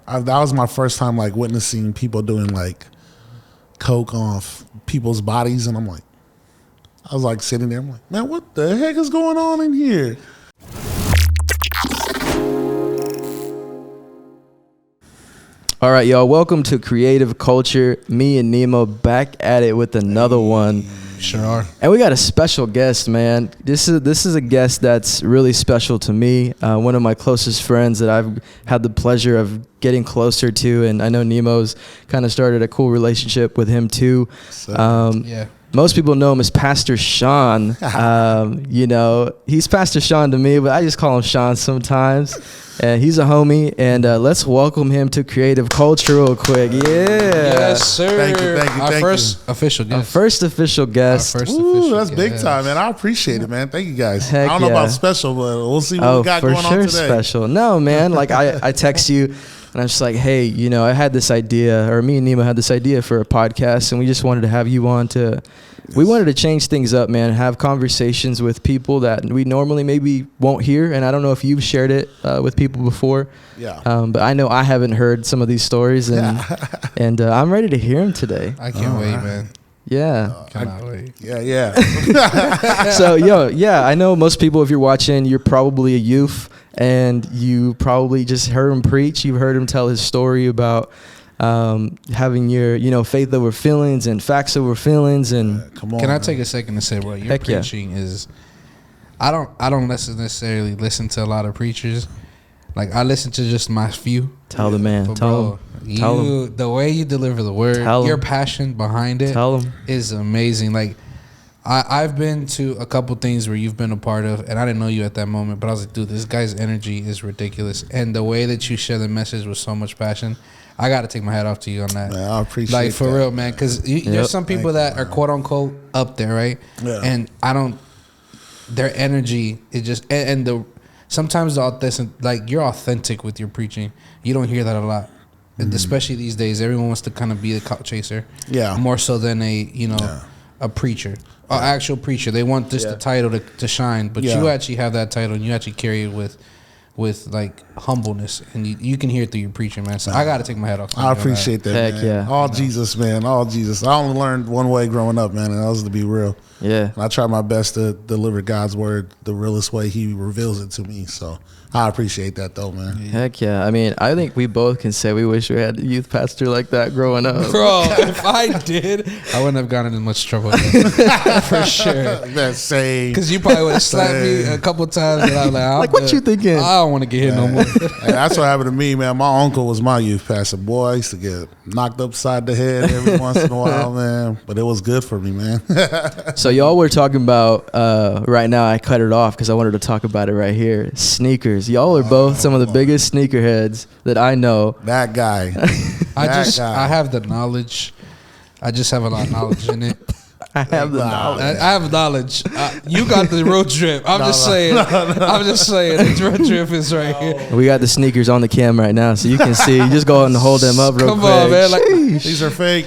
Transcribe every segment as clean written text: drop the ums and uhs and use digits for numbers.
That was my first time like witnessing people doing like coke off people's bodies, and I was like sitting there. I'm like, man, what the heck is going on in here? All right, y'all. Welcome to Creative Culture. Me and Nemo back at it with another one. Sure are. And we got a special guest, man. This is a guest that's really special to me. One of my closest friends that I've had the pleasure of getting closer to, and I know Nemo's kind of started a cool relationship with him too. Yeah. Most people know him as Pastor Sean. He's Pastor Sean to me, but I just call him Sean sometimes. And he's a homie, and let's welcome him to Creative Culture real quick. Yeah. Yes, sir. Thank you. Our first official guest. Our first official guest. Ooh, that's big time, man. I appreciate it, man. Thank you guys. Heck I don't know yeah. about special, but we'll see what we got going on today. For sure special. No, man. Like, I text you, and I'm just like, hey, I had this idea, or me and Nemo had this idea for a podcast, and we just wanted to have you on we wanted to change things up, man, have conversations with people that we normally maybe won't hear. And I don't know if you've shared it with people before. Yeah. But I know I haven't heard some of these stories, and I'm ready to hear them today. I can't wait, man. Yeah. Cannot wait. Yeah. So, I know most people, if you're watching, you're probably a youth, and you probably just heard him preach. You've heard him tell his story about having your faith over feelings and facts over feelings. And come on, can I take a second to say, bro, your preaching is I don't necessarily listen to a lot of preachers. Like, I listen to just my few. Tell the man. Tell him. The way you deliver the word, your passion behind it is amazing. Like, I've been to a couple things where you've been a part of, and I didn't know you at that moment, but I was like, dude, this guy's energy is ridiculous. And the way that you share the message with so much passion, I got to take my hat off to you on that. Man, I appreciate that. Like, for real, man, because there's some people that are quote unquote up there, right? Yeah. And their energy is just, sometimes the authentic, like, you're authentic with your preaching. You don't hear that a lot. Mm-hmm. Especially these days, everyone wants to kind of be a clout chaser. Yeah. More so than a preacher, an actual preacher. They want just the title to shine, but you actually have that title and you actually carry it with like humbleness, and you can hear it through your preaching, man. So I got to take my hat off. I appreciate that, Heck man. Yeah. All Jesus, man. All Jesus. I only learned one way growing up, man, and that was to be real. Yeah. And I try my best to deliver God's word the realest way He reveals it to me. So I appreciate that, though, man. Heck yeah. I mean, I think we both can say we wish we had a youth pastor like that growing up. Bro, if I did, I wouldn't have gotten in much trouble. For sure. That's same. Because you probably would have slapped me a couple times, and I was like, what you thinking? I don't want to get hit no more. Hey, that's what happened to me, man. My uncle was my youth pastor. Boy, I used to get knocked upside the head every once in a while, man. But it was good for me, man. So y'all were talking about, right now I cut it off because I wanted to talk about it right here. Sneakers. Y'all are both some of the biggest sneakerheads that I know. That guy. I have the knowledge. I just have a lot of knowledge in it. I have the knowledge. I have knowledge. You got the road trip. I'm just saying. I'm just saying. The road trip is right here. We got the sneakers on the cam right now, so you can see. You just go ahead and hold them up real quick. Come on, man. Like, these are fake.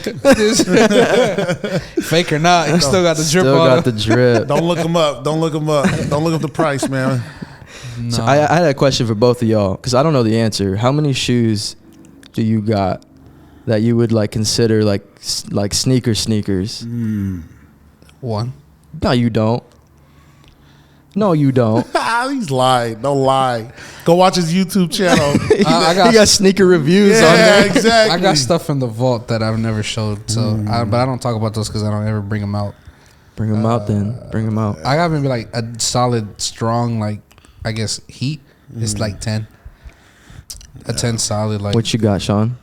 Fake or not, you still got the drip on. Still got the drip. Don't look them up. Don't look up the price, man. No. So I had a question for both of y'all because I don't know the answer. How many shoes do you got that you would like consider like sneakers? One. No, you don't. He's lying. Don't lie. Go watch his YouTube channel. He got sneaker reviews on there. Yeah, exactly. I got stuff in the vault that I've never showed, but I don't talk about those because I don't ever bring them out. Bring them out then. Bring them out. I got maybe like a solid, strong, like, I guess, heat. It's like 10. A 10 solid. Like, What you got, Sean?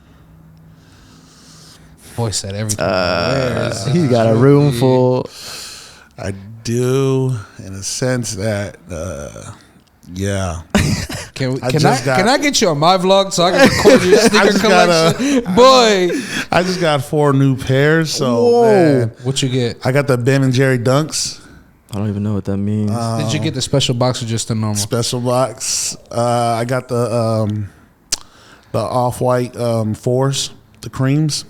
Boy said everything. He's got a room full. I do, in a sense that, yeah. Can I get you on my vlog so I can record your sneaker collection? Boy. I just got 4 new pairs. So, man, what you get? I got the Ben & Jerry Dunks. I don't even know what that means. Did you get the special box or just the normal? Special box. I got the off-white 4s, the creams.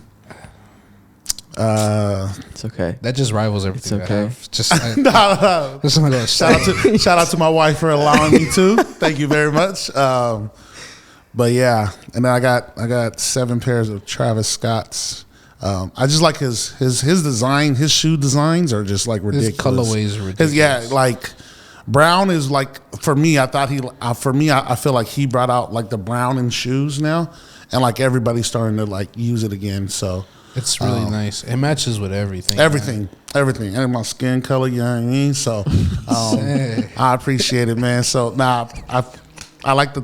It's okay. That just rivals everything. It's okay. I have. Just Shout out to my wife for allowing me to. Thank you very much. But yeah, and then I got 7 pairs of Travis Scott's. I just like his design. His shoe designs are just like ridiculous. His colorways are ridiculous. Like brown is like, for me. I feel like he brought out like the brown in shoes now, and like everybody's starting to like use it again. So it's really nice. It matches with everything. Everything, and my skin color. You know what I mean? So I appreciate it, man. So I like the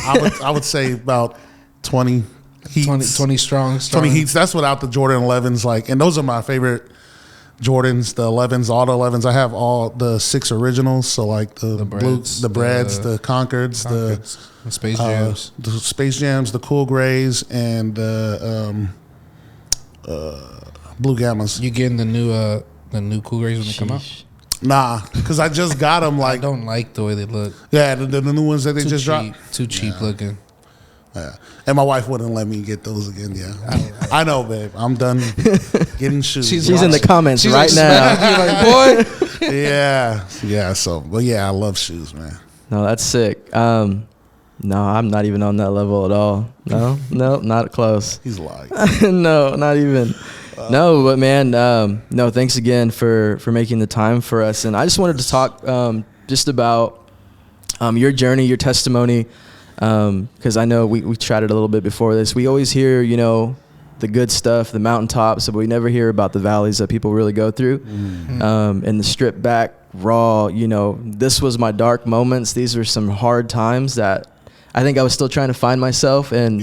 I would say about 20 heats. 20 strong. 20 heats. That's without the Jordan 11s. Like, and those are my favorite Jordans, the 11s, all the 11s. I have all the 6 originals. So like the Breds, the Concords, the Space Jams. The Space Jams, the Cool Grays, and the Blue Gammas. You getting the new Cool Grays when they come out? Nah, because I just got them. Like, I don't like the way they look. Yeah, the new ones that they just cheap, dropped. Too cheap looking. Yeah, and my wife wouldn't let me get those again. Yeah, I know, babe. I'm done getting shoes. She's in the comments right now. Like, boy. Yeah. So, but yeah, I love shoes, man. No, that's sick. No, I'm not even on that level at all. No, not close. He's lying. No, not even. No, but man, no, thanks again for making the time for us. And I just wanted to talk just about your journey, your testimony, because I know we chatted a little bit before this. We always hear, the good stuff, the mountaintops, but we never hear about the valleys that people really go through. Mm-hmm. And the stripped back, raw, this was my dark moments. These were some hard times that I think I was still trying to find myself and,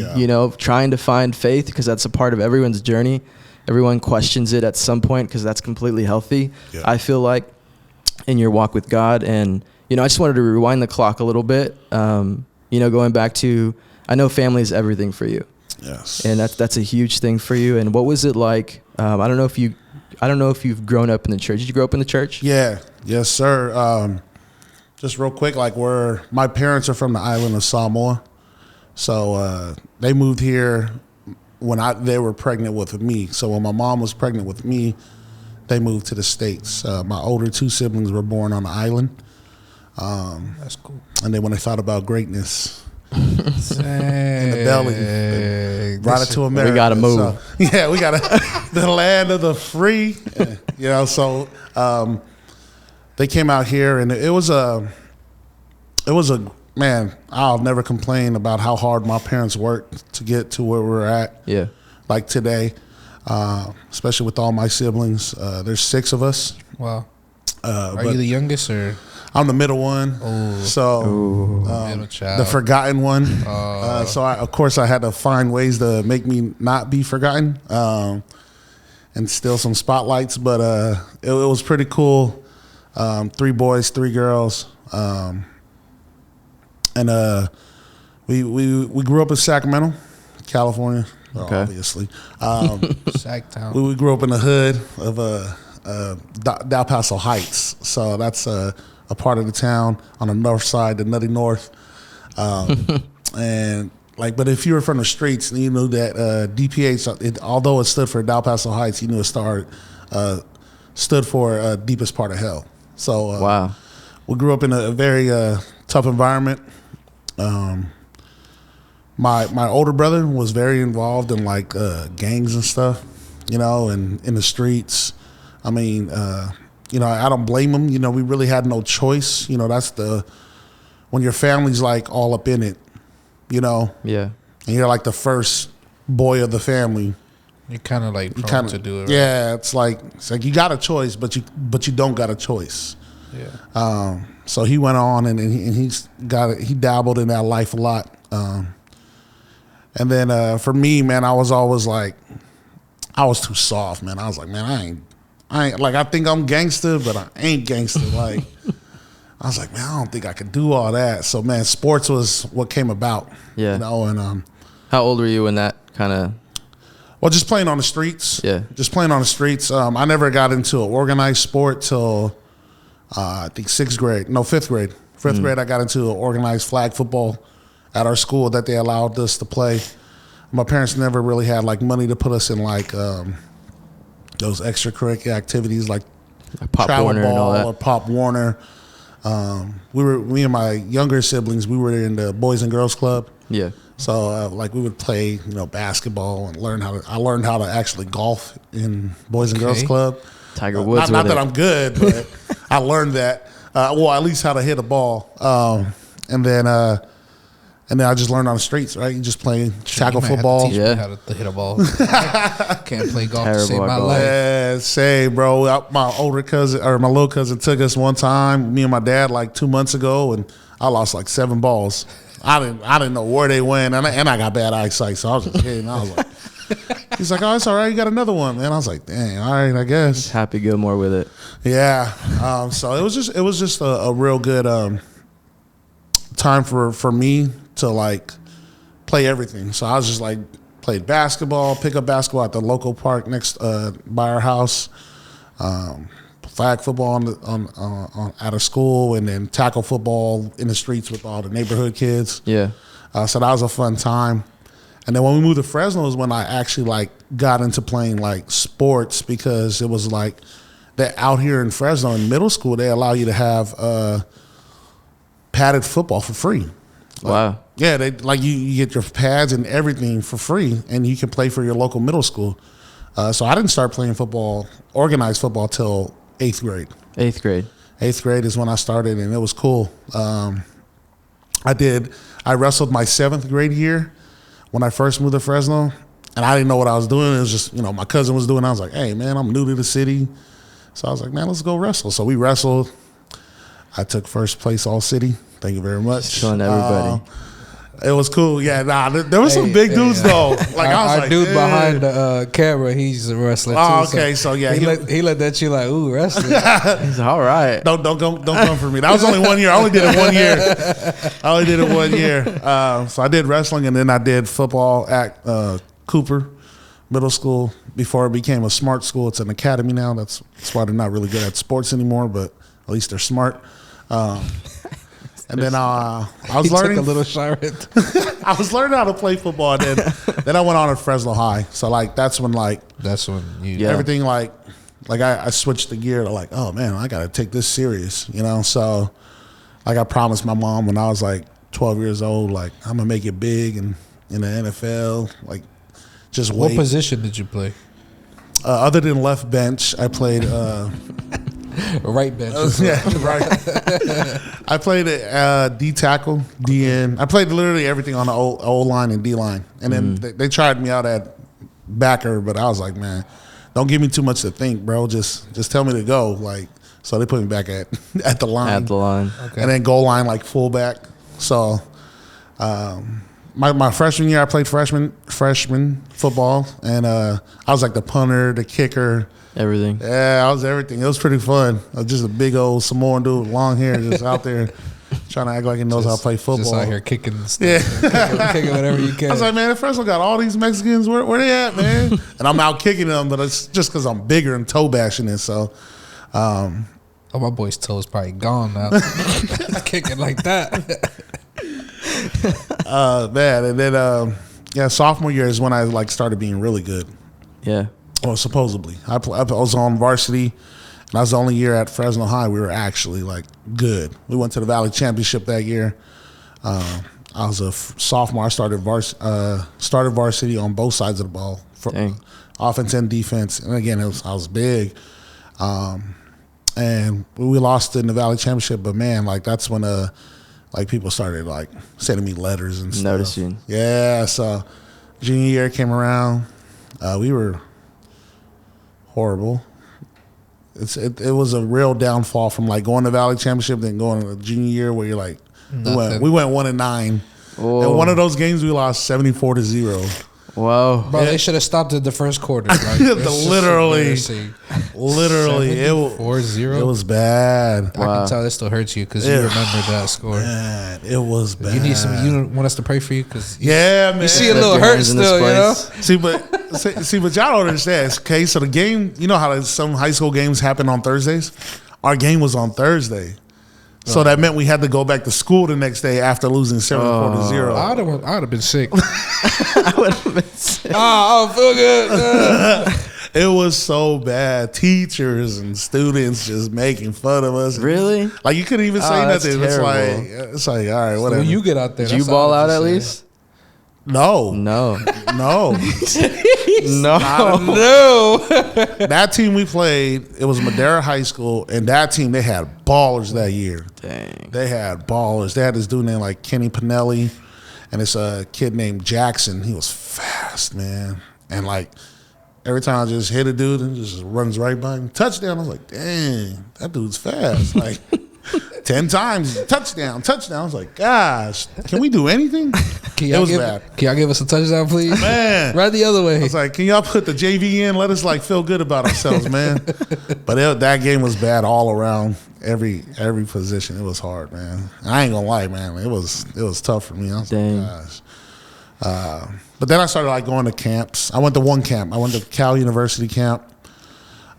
trying to find faith, because that's a part of everyone's journey. Everyone questions it at some point, because that's completely healthy. Yeah. I feel like in your walk with God. And, I just wanted to rewind the clock a little bit. Going back to, I know family is everything for you. Yes. And that's a huge thing for you. And what was it like? I don't know if you've grown up in the church. Did you grow up in the church? Yeah. Yes, sir. Just real quick, like my parents are from the island of Samoa. So they moved here when they were pregnant with me. So when my mom was pregnant with me, they moved to the States. My older 2 siblings were born on the island. That's cool. And then when they thought about greatness in the belly, they brought it to America. We got to move. So, yeah, we got the land of the free. So they came out here, and it was a man, I'll never complain about how hard my parents worked to get to where we're at. Yeah. Like today, especially with all my siblings. There's 6 of us. Wow. Are you the youngest or? I'm the middle one. Ooh. So middle child. the forgotten one. So of course I had to find ways to make me not be forgotten and steal some spotlights. But it was pretty cool. 3 boys, 3 girls. And we grew up in Sacramento, California, obviously. Sacktown. We grew up in the hood of Del Paso Heights, so that's a part of the town on the north side, the nutty north. And but if you were from the streets, you knew that DPH, although it stood for Del Paso Heights, you knew it stood for deepest part of hell. So wow, we grew up in a very tough environment. My older brother was very involved in gangs and stuff, and in the streets. I mean, I don't blame him. We really had no choice. That's when your family's all up in it, Yeah. And you're like the first boy of the family. You're kind of prone to do it. Right? Yeah, it's like you got a choice, but you don't got a choice. Yeah. So he went on and he dabbled in that life a lot. And then for me, man, I was always I was too soft, man. I was like, man, I ain't I think I'm gangster, but I ain't gangster. I was like, man, I don't think I could do all that. So man, sports was what came about. Yeah. And how old were you when that kind of? Well, just playing on the streets. Yeah. Just playing on the streets. I never got into an organized sport till I think 5th grade. 5th grade, I got into an organized flag football at our school that they allowed us to play. My parents never really had money to put us in those extracurricular activities like Pop travel Warner ball and all that. or Pop Warner. Me and my younger siblings, we were in the Boys and Girls Club. Yeah. So like we would play, basketball and I learned how to actually golf in Boys and Girls Club. Tiger Woods. Not that I'm good, but I learned that. Well, at least how to hit a ball. And then I just learned on the streets, right? You just play tackle football. Teach me how to hit a ball. Can't play golf to save my life. Yeah, say, bro. My older cousin or my little cousin took us one time, me and my dad, like 2 months ago, and I lost like 7 balls. I didn't know where they went, and I got bad eyesight, so I was just kidding. I was like, he's like, oh, it's all right, you got another one, man. I was like, dang, all right, I guess. Happy Gilmore with it. Yeah. So it was just a real good time for me to like play everything. So I was just like played basketball, pick up basketball at the local park next by our house. Flag football on out of school, and then tackle football in the streets with all the neighborhood kids. Yeah. So that was a fun time. And then when we moved to Fresno is when I actually like got into playing like sports, because it was like that out here in Fresno in middle school they allow you to have padded football for free. Wow. Yeah, they like you get your pads and everything for free, and you can play for your local middle school. So I didn't start playing football, organized football, till 8th grade. 8th grade. 8th grade is when I started, and it was cool. I wrestled my 7th grade year when I first moved to Fresno, and I didn't know what I was doing. It was just, my cousin was doing it. I was like, hey, man, I'm new to the city. So I was like, man, let's go wrestle. So we wrestled. I took first place all city. Thank you very much. Showing everybody. It was cool. Yeah, there was some big dudes though. Like I was our like, dude yeah. behind the camera, he's a wrestler too. Oh, okay, so yeah, he let that you like, ooh, wrestling. He's all right. Don't come for me. That was only 1 year. I only did it 1 year. So I did wrestling, and then I did football at Cooper Middle School before it became a smart school. It's an academy now. That's why they're not really good at sports anymore, but at least they're smart. And then I was learning took a little shot. I was learning how to play football, and then I went on to Fresno High. So like that's when you everything like I switched the gear to like, oh man, I gotta take this serious, So like I promised my mom when I was like 12 years old, like I'm gonna make it big and in the NFL. Like just wait. What position did you play? Other than left bench, I played right bench. Yeah, right. I played D tackle, D end. I played literally everything on the O line and D line. And then they tried me out at backer, but I was like, man, don't give me too much to think, bro. Just tell me to go. Like, so they put me back at the line. At the line. Okay. And then goal line like fullback. So my freshman year I played freshman football, and I was like the punter, the kicker. Everything. Yeah, I was everything. It was pretty fun. I was just a big old Samoan dude with long hair just out there trying to act like he knows how to play football. Just out here kicking stuff. Yeah. Kicking whatever you can. I was like, man, Fresno got all these Mexicans. Where they at, man? And I'm out kicking them, but it's just because I'm bigger and toe bashing it. So, my boy's toe is probably gone now. Kicking like that. man. And then, sophomore year is when I like started being really good. Yeah. Well, supposedly. I was on varsity, and I was the only year at Fresno High we were actually, like, good. We went to the Valley Championship that year. I was a sophomore. I started varsity on both sides of the ball, for offense and defense. And, again, I was big. And we lost in the Valley Championship, but, man, like, that's when, people started, like, sending me letters and stuff. Noticing. Yeah, so junior year came around. We were horrible. It was a real downfall from like going to Valley Championship, then going to the junior year where you're like, we went 1-9. Whoa. And one of those games we lost 74-0. Whoa, bro! They should have stopped at the first quarter. Like, literally, it 4-0. It was bad. Wow. I can tell it still hurts you because you remember that score. Man, it was bad. You need some. You want us to pray for you because man, you see a little hurt still. You know. See, but y'all don't understand. Okay, so the game, you know how some high school games happen on Thursdays. Our game was on Thursday. So that meant we had to go back to school the next day after losing 74-0. I would have been sick. I would have been sick. I don't feel good. It was so bad. Teachers and students just making fun of us. Really? Like you couldn't even say nothing. It's like all right, whatever. So when you get out there, did you ball out at least? No. No. No. No. That team we played, it was Madera High School, and that team, they had ballers that year. Dang. They had ballers. They had this dude named like Kenny Pinelli and this kid named Jackson. He was fast, man. And like every time I just hit a dude and just runs right by him. Touchdown. I was like, dang, that dude's fast. Like 10 times, touchdown. I was like, gosh, can we do anything? It was bad. Can y'all give us a touchdown, please? Man. Right the other way. I was like, can y'all put the JV in? Let us like feel good about ourselves, man. But that game was bad all around, every position. It was hard, man. I ain't gonna lie, man. It was tough for me. I was Dang. like, gosh. But then I started like going to camps. I went to one camp. I went to Cal University camp.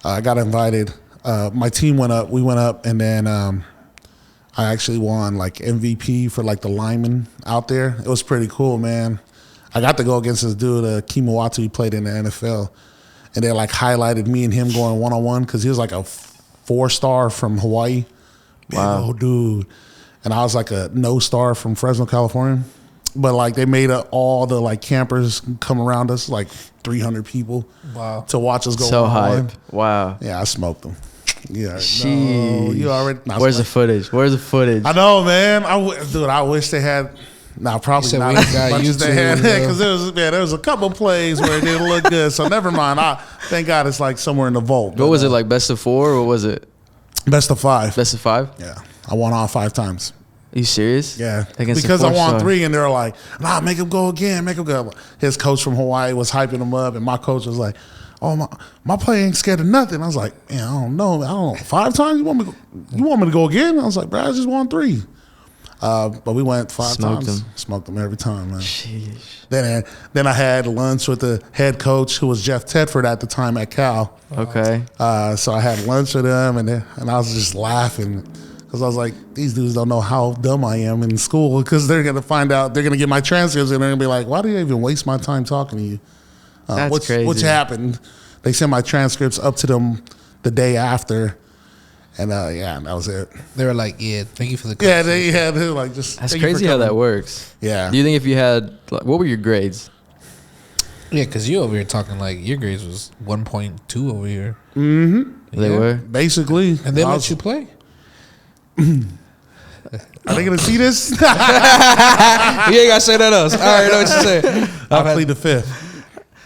I got invited. My team went up. We went up, and then I actually won like MVP for like the linemen out there. It was pretty cool, man. I got to go against this dude, Kimawatu. He played in the NFL, and they like highlighted me and him going one-on-one because he was like a 4-star from Hawaii. Wow. Big old dude. And I was like a no-star from Fresno, California. But like they made all the like campers come around us, like 300 people. Wow. To watch us go So one-on-one. hype. Wow. Yeah, I smoked them. Yeah, Sheesh. no, you already. Where's the footage? I know, man. Dude, I wish they had. Nah, probably said not we as got much as they YouTube, had bro. because there was a couple plays where it didn't look good. So never mind. Thank God it's like somewhere in the vault. What was it, like best of 4? What was it? Best of 5. Best of 5? Yeah, I won all 5 times. Are you serious? Yeah, Against because the I won 4-star. 3, and they were like, "Nah, make him go again, make him go." His coach from Hawaii was hyping him up, and my coach was like, "Oh, my play ain't scared of nothing." I was like, "Man, I don't know. 5 times? You want me to go again?" I was like, "Bro, I just won 3." But we went 5 Smoked times. him. Smoked them every time, man. Sheesh. Then I had lunch with the head coach, who was Jeff Tedford at the time at Cal. Okay. So I had lunch with him, and I was just laughing because I was like, these dudes don't know how dumb I am in school because they're gonna find out, they're gonna get my transcripts, and they're gonna be like, "Why do you even waste my time talking to you?" That's crazy. Which happened. They sent my transcripts up to them the day after, and that was it. They were like, "Yeah, thank you for the." Yeah, they were like, just. That's thank you for crazy how coming. that works. Yeah. Do you think if you had, like, what were your grades? Yeah, because you over here talking like your grades was 1.2 over here. They were? Basically, And they I let was- you play. Are they gonna see this? You ain't gotta say that else. I already know what you're saying. I'll plead the 5th.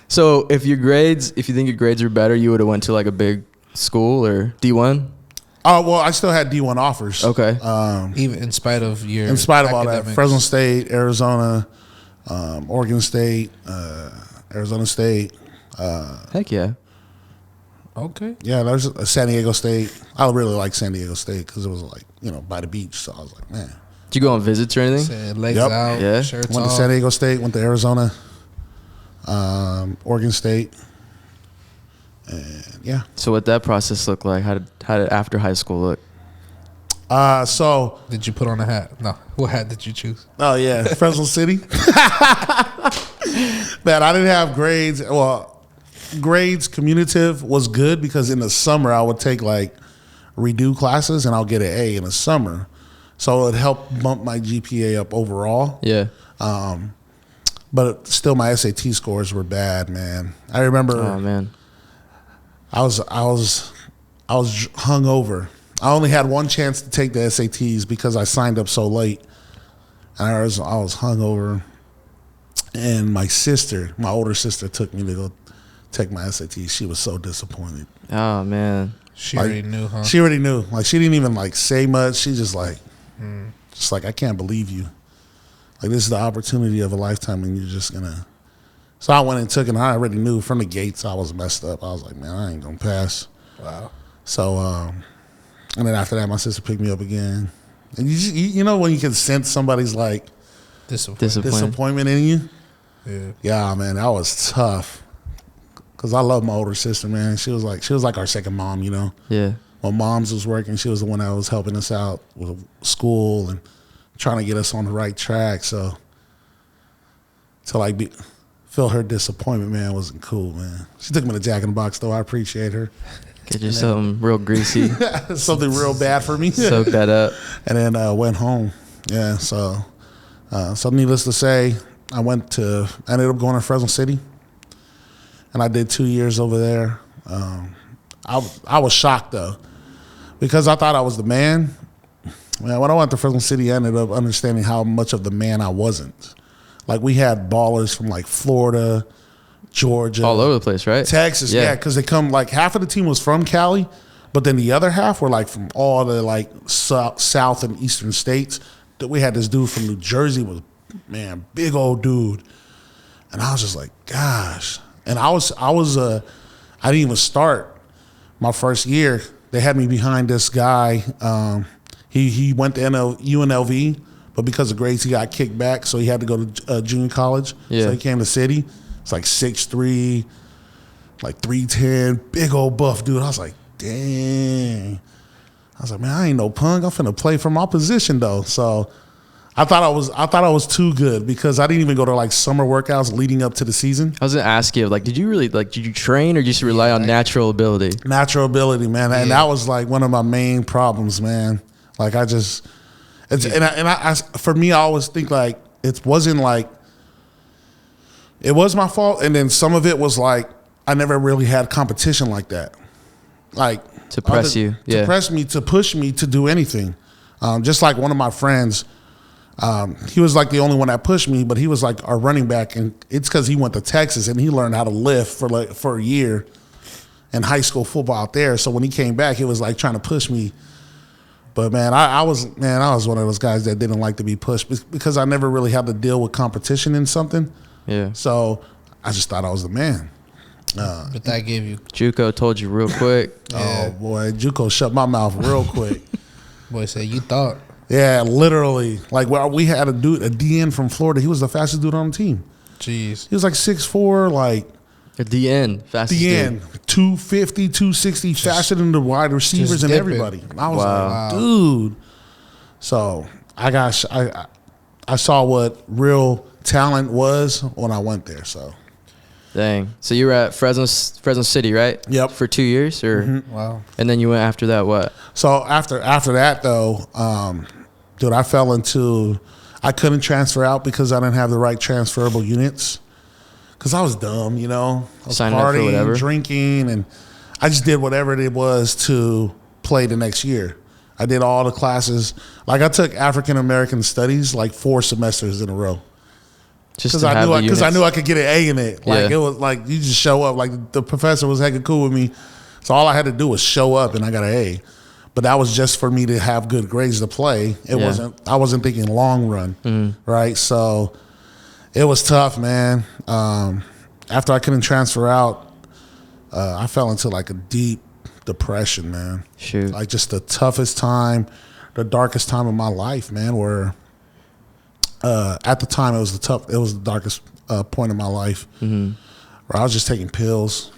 So if you think your grades were better, you would have went to like a big school or D1? Oh well, I still had D1 offers. Okay. Even in spite of your, In spite of all that, academics. Fresno State, Arizona, Oregon State, Arizona State. Heck yeah. Okay. Yeah, there's San Diego State. I really like San Diego State because it was like, by the beach. So I was like, man. Did you go on visits or anything? Said legs Yep. out, Yeah. shirts Went to off. San Diego State, went to Arizona, Oregon State. And yeah. So what that process look like? How did after high school look? So, Did you put on a hat? No. What hat did you choose? oh yeah, Fresno City. Man, I didn't have grades. Well, grades commutative was good because in the summer I would take like redo classes and I'll get an A in the summer. So it helped bump my GPA up overall. Yeah. But still my SAT scores were bad, man. I remember Oh man. I was hungover. I only had one chance to take the SATs because I signed up so late. And I was hungover. And my older sister took me to go take my SATs. She was so disappointed. Oh man. She Like, already knew, huh? She already knew. Like she didn't even like say much. She just like I can't believe you. Like this is the opportunity of a lifetime and you're just gonna. So I went and took it and I already knew from the gates I was messed up. I was like, man, I ain't gonna pass. Wow. So and then after that my sister picked me up again. And you know when you can sense somebody's like disappointment in you? Yeah. Yeah, man, that was tough. Cause I love my older sister, man. She was like our second mom, Yeah. When moms was working, she was the one that was helping us out with school and trying to get us on the right track. So to like feel her disappointment, man, wasn't cool, man. She took me to Jack in the Box though. I appreciate her. Get you something real greasy. Something real bad for me. Soak that up. And then went home. Yeah, so needless to say, I ended up going to Fresno City, and I did 2 years over there. I was shocked though, because I thought I was the man. Man, when I went to Fresno City, I ended up understanding how much of the man I wasn't. Like, we had ballers from like Florida, Georgia, all over the place, right? Texas, yeah, because they come, like, half of the team was from Cali, but then the other half were like from all the like south and eastern states. That we had this dude from New Jersey, was, man, big old dude, and I was just like, gosh. And I didn't even start my first year. They had me behind this guy. He went to UNLV, but because of grades, he got kicked back, so he had to go to junior college. Yeah. So he came to City. It's like 6'3", like 310, big old buff dude. I was like, dang. I was like, man, I ain't no punk. I'm finna play for my position though. So I thought I was too good, because I didn't even go to like summer workouts leading up to the season. I was gonna ask you, like, did you train or just rely on natural ability? Natural ability, man, and that was like one of my main problems, man. Like, for me, I always think like it wasn't like it was my fault, and then some of it was like I never really had competition like that, like to press you, to press me, to push me to do anything. Just like one of my friends, he was like the only one that pushed me, but he was like our running back, and it's because he went to Texas and he learned how to lift for a year in high school football out there. So when he came back, he was like trying to push me. But man, I was one of those guys that didn't like to be pushed, because I never really had to deal with competition in something. Yeah. So I just thought I was the man. But that gave you. JUCO told you real quick. Oh boy, JUCO shut my mouth real quick. Boy said, you thought. Yeah, literally. Like, we had a DN from Florida. He was the fastest dude on the team. Jeez. He was like 6'4", like At the end, fastest DN, 250, 260, faster than the wide receivers and everybody. I was like, dude. So I saw what real talent was when I went there. So, dang. So you were at Fresno City, right? Yep. For 2 years, or Wow. And then you went after that. What? So after that though, dude, I couldn't transfer out because I didn't have the right transferable units. Because I was dumb, you know. I was Signing up for whatever. partying, drinking, and I just did whatever it was to play the next year. I did all the classes. Like, I took African American Studies like 4 semesters in a row. Just Because I knew I could get an A in it. Like, it was like, you just show up. Like, the professor was heckin' cool with me. So all I had to do was show up, and I got an A. But that was just for me to have good grades to play. I wasn't thinking long run, right? So it was tough, man. After I couldn't transfer out, I fell into like a deep depression, man. Shoot. Like, just the toughest time, the darkest time of my life, man. Where at the time it was the darkest point of my life. Where I was just taking pills,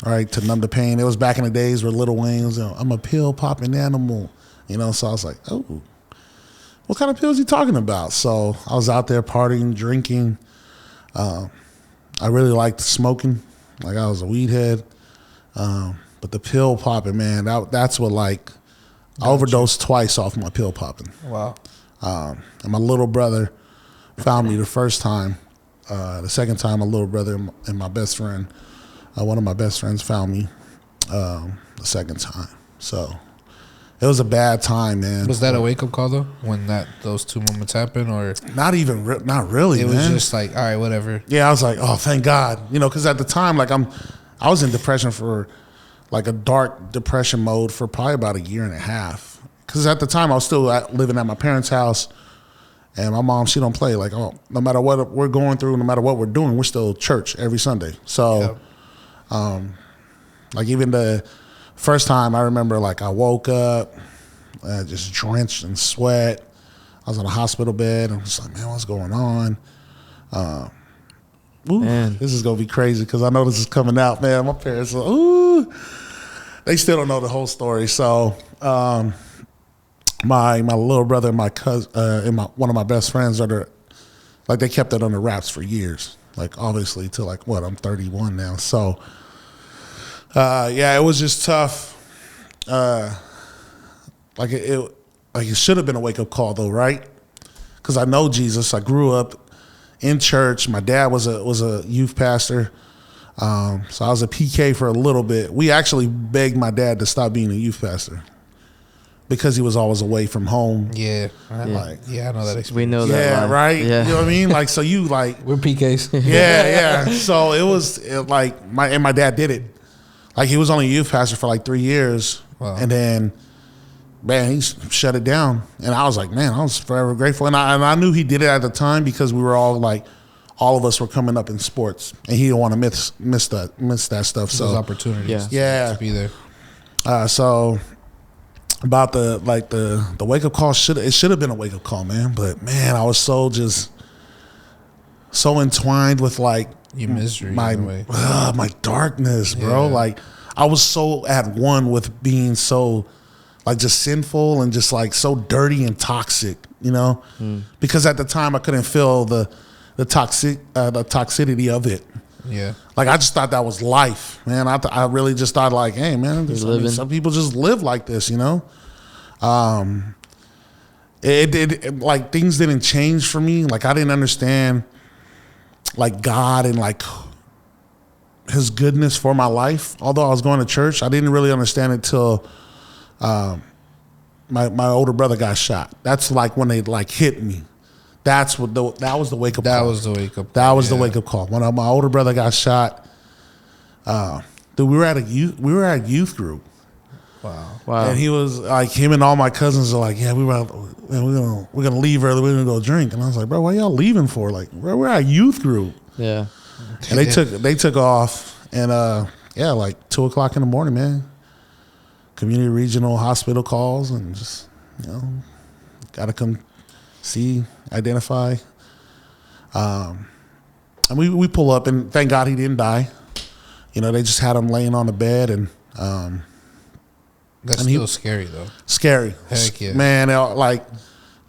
right, to numb the pain. It was back in the days where Lil Wayne was, I'm a pill popping animal, you know. So I was like, oh, what kind of pills you talking about? So I was out there partying, drinking. I really liked smoking. Like, I was a weed head. But the pill popping, man, that's what, like, I overdosed twice off my pill popping. Wow. And my little brother found me the first time. The second time, my little brother and my best friend, one of my best friends, found me the second time. So it was a bad time, man. Was that a wake-up call, though, when those 2 moments happened? Or not really, it man. was just like, all right, whatever. Yeah, I was like, oh, thank God. You know, because at the time, like, I was in depression for, like, a dark depression mode for probably about a year and a half. Because at the time, I was still living at my parents' house. And my mom, she don't play. Like, oh, no matter what we're going through, no matter what we're doing, we're still church every Sunday. So, like, even the first time, I remember, like, I woke up just drenched in sweat. I was on a hospital bed. I'm just like, man, what's going on? This is going to be crazy because I know this is coming out, man. My parents are, they still don't know the whole story. So, my little brother and my cousin and one of my best friends they kept it under wraps for years. Like, obviously, till like what, I'm 31 now. So it was just tough. It should have been a wake up call though, right? Because I know Jesus. I grew up in church. My dad was a youth pastor. So I was a PK for a little bit. We actually begged my dad to stop being a youth pastor because he was always away from home. Yeah. I know that experience. We know that. Yeah, right? Yeah. You know what I mean? Like, so you like, We're PKs. yeah. So it was like, my dad did it. Like, he was only a youth pastor for like 3 years. Wow. And then, man, he shut it down. And I was like, man, I was forever grateful. And I knew he did it at the time because we were all of us were coming up in sports, and he didn't want to miss that stuff. So those opportunities, yeah, to be there. So about the wake up call, should have been a wake up call, man. But man, I was so entwined with like Your misery, my in a way. my darkness, bro. Yeah. Like I was so at one with being so like just sinful and just like so dirty and toxic, you know, because at the time I couldn't feel the toxicity of it. Yeah. Like I just thought that was life, man. I really just thought like, hey, man, some people just live like this, you know. It like things didn't change for me. Like I didn't understand like God and like His goodness for my life. Although I was going to church, I didn't really understand it till my older brother got shot. That's like when they like hit me. That was the wake up call. That was the wake up. That was the wake up call. When my older brother got shot, dude, we were at youth group. Wow. And he was like, him and all my cousins are like, yeah, we're gonna leave early. We're gonna go drink. And I was like, bro, why y'all leaving for? Like, we're at youth group. Yeah. And they took off, and like 2:00 in the morning, man. Community regional hospital calls, and just gotta come see, identify. And we pull up, and thank God he didn't die. You know, they just had him laying on the bed, and that's still scary though. Scary. Heck yeah, man. Like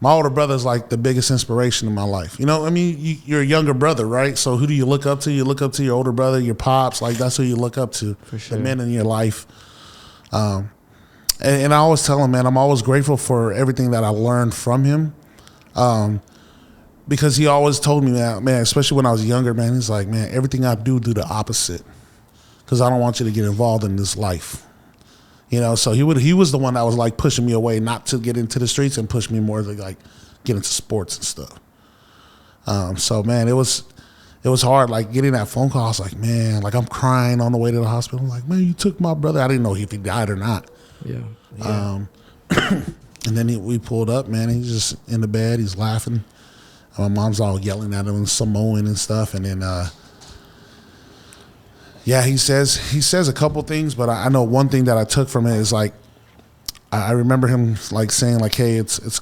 my older brother's like the biggest inspiration in my life. You know, I mean, you're a younger brother, right? So who do you look up to? You look up to your older brother, your pops. Like that's who you look up to. For sure. The men in your life. And I always tell him, man, I'm always grateful for everything that I learned from him. Because he always told me that, man, especially when I was younger, man, he's like, man, everything I do the opposite. Because I don't want you to get involved in this life. You know, so he was the one that was like pushing me away not to get into the streets and push me more to like get into sports and stuff. So man, it was hard, like getting that phone call. I was like, man, like I'm crying on the way to the hospital. I'm like, man, you took my brother. I didn't know if he died or not. Yeah. And then we pulled up, man. He's just in the bed. He's laughing. My mom's all yelling at him and Samoan and stuff. And then, he says a couple things, but I know one thing that I took from it is like, I remember him like saying like, hey, it's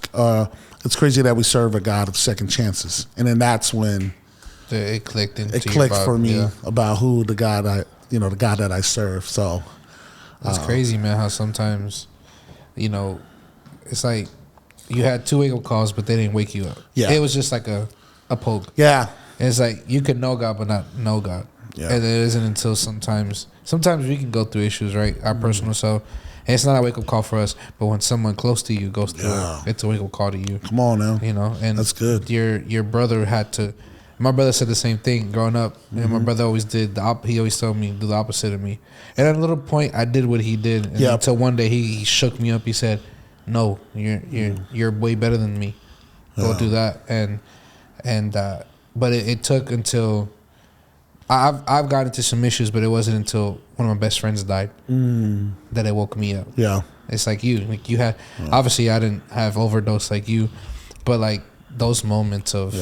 crazy that we serve a God of second chances. And then that's when it clicked for me about who the God the God that I serve. So it's crazy, man, how sometimes, it's like you had 2 wake-up calls, but they didn't wake you up. Yeah. It was just like a poke. Yeah. And it's like you can know God, but not know God. Yeah. And it isn't until sometimes we can go through issues, right? Our personal self. And it's not a wake-up call for us, but when someone close to you goes through it, it's a wake-up call to you. Come on now. And that's good. Your brother had to. My brother said the same thing growing up. And my brother always did he always told me, do the opposite of me. And at a little point, I did what he did. And until one day he shook me up. He said, no, you're way better than me. Go do that. But it took until I've got into some issues, but it wasn't until one of my best friends died that it woke me up. Yeah. It's like you had, obviously I didn't have overdose like you, but like those moments of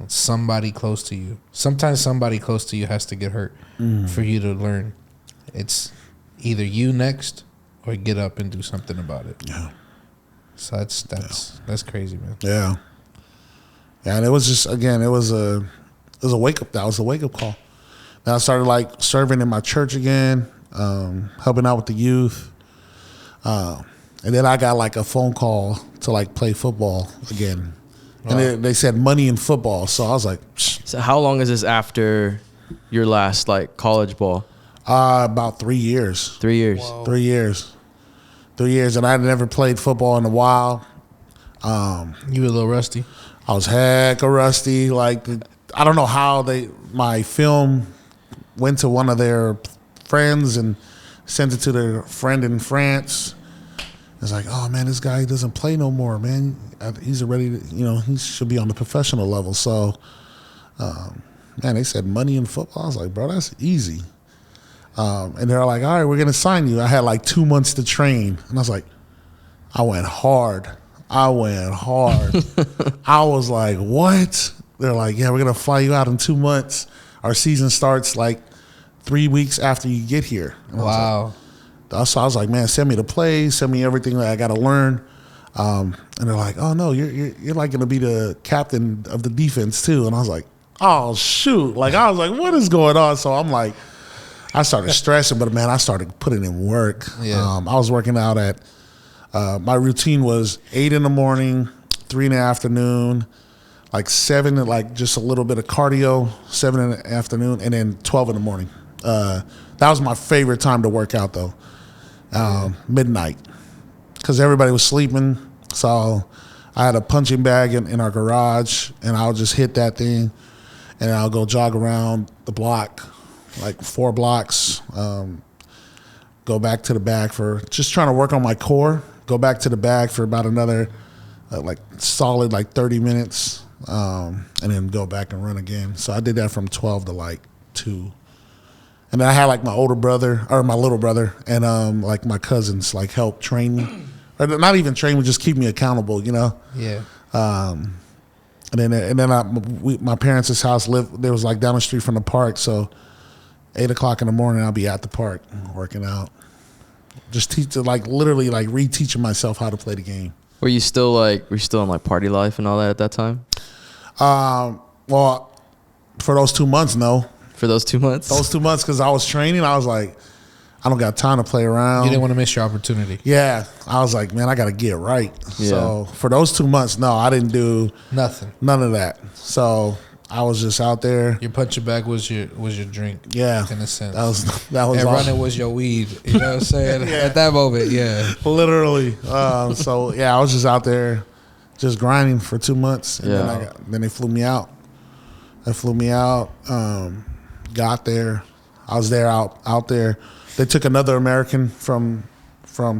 somebody close to you. Sometimes somebody close to you has to get hurt for you to learn. It's either you next or get up and do something about it. Yeah. So that's crazy, man. Yeah. Yeah, and it was just it was a wake up. That was a wake up call. Then I started like serving in my church again, helping out with the youth. And then I got like a phone call to like play football again. And they said money in football. So I was like, psh. So how long is this after your last like college ball? About 3 years. 3 years. Whoa. 3 years. 3 years. And I had never played football in a while. You were a little rusty. I was hecka rusty. Like I don't know how my film went to one of their friends and sent it to their friend in France. It's like, oh man, this guy doesn't play no more, man. He's already, he should be on the professional level. So, man, they said money in football. I was like, bro, that's easy. And they're like, all right, we're gonna sign you. I had like 2 months to train, and I was like, I went hard. I was like, what? They're like, yeah, we're gonna fly you out in 2 months. Our season starts like 3 weeks after you get here. And Wow. So I was like, man, send me the plays, send me everything that I got to learn. And they're like, oh no, you're like going to be the captain of the defense too. And I was like, oh shoot, like I was like, what is going on? So I'm like, I started stressing, but man, I started putting in work. Yeah. I was working out at my routine was 8 a.m, 3 p.m, like 7, like just a little bit of cardio, 7 p.m, and then 12 a.m. That was my favorite time to work out though. Midnight, because everybody was sleeping. So I had a punching bag in our garage, and I'll just hit that thing, and I'll go jog around the block, like 4 blocks. Go back to the bag for just trying to work on my core. Go back to the bag for about another solid 30 minutes, and then go back and run again. So I did that from 12 to 2. And then I had my older brother or my little brother and my cousins help train me, or not even train me, just keep me accountable, Yeah. And then my parents' house there was down the street from the park, so 8 o'clock in the morning I'll be at the park working out, just literally reteaching myself how to play the game. Were you still in party life and all that at that time? Well, for those 2 months, no. For those 2 months? Those 2 months, because I was training, I was like, I don't got time to play around. You didn't want to miss your opportunity. Yeah. I was like, man, I got to get right. Yeah. So for those 2 months, no, I didn't do none of that. So I was just out there. Your punching bag was your drink. Yeah. In a sense. That was and awesome. running was your weed. You know what I'm saying? Yeah. At that moment, yeah. Literally. So yeah, I was just out there just grinding for 2 months. And Yeah. then they flew me out. Got there. I was there out there. They took another American from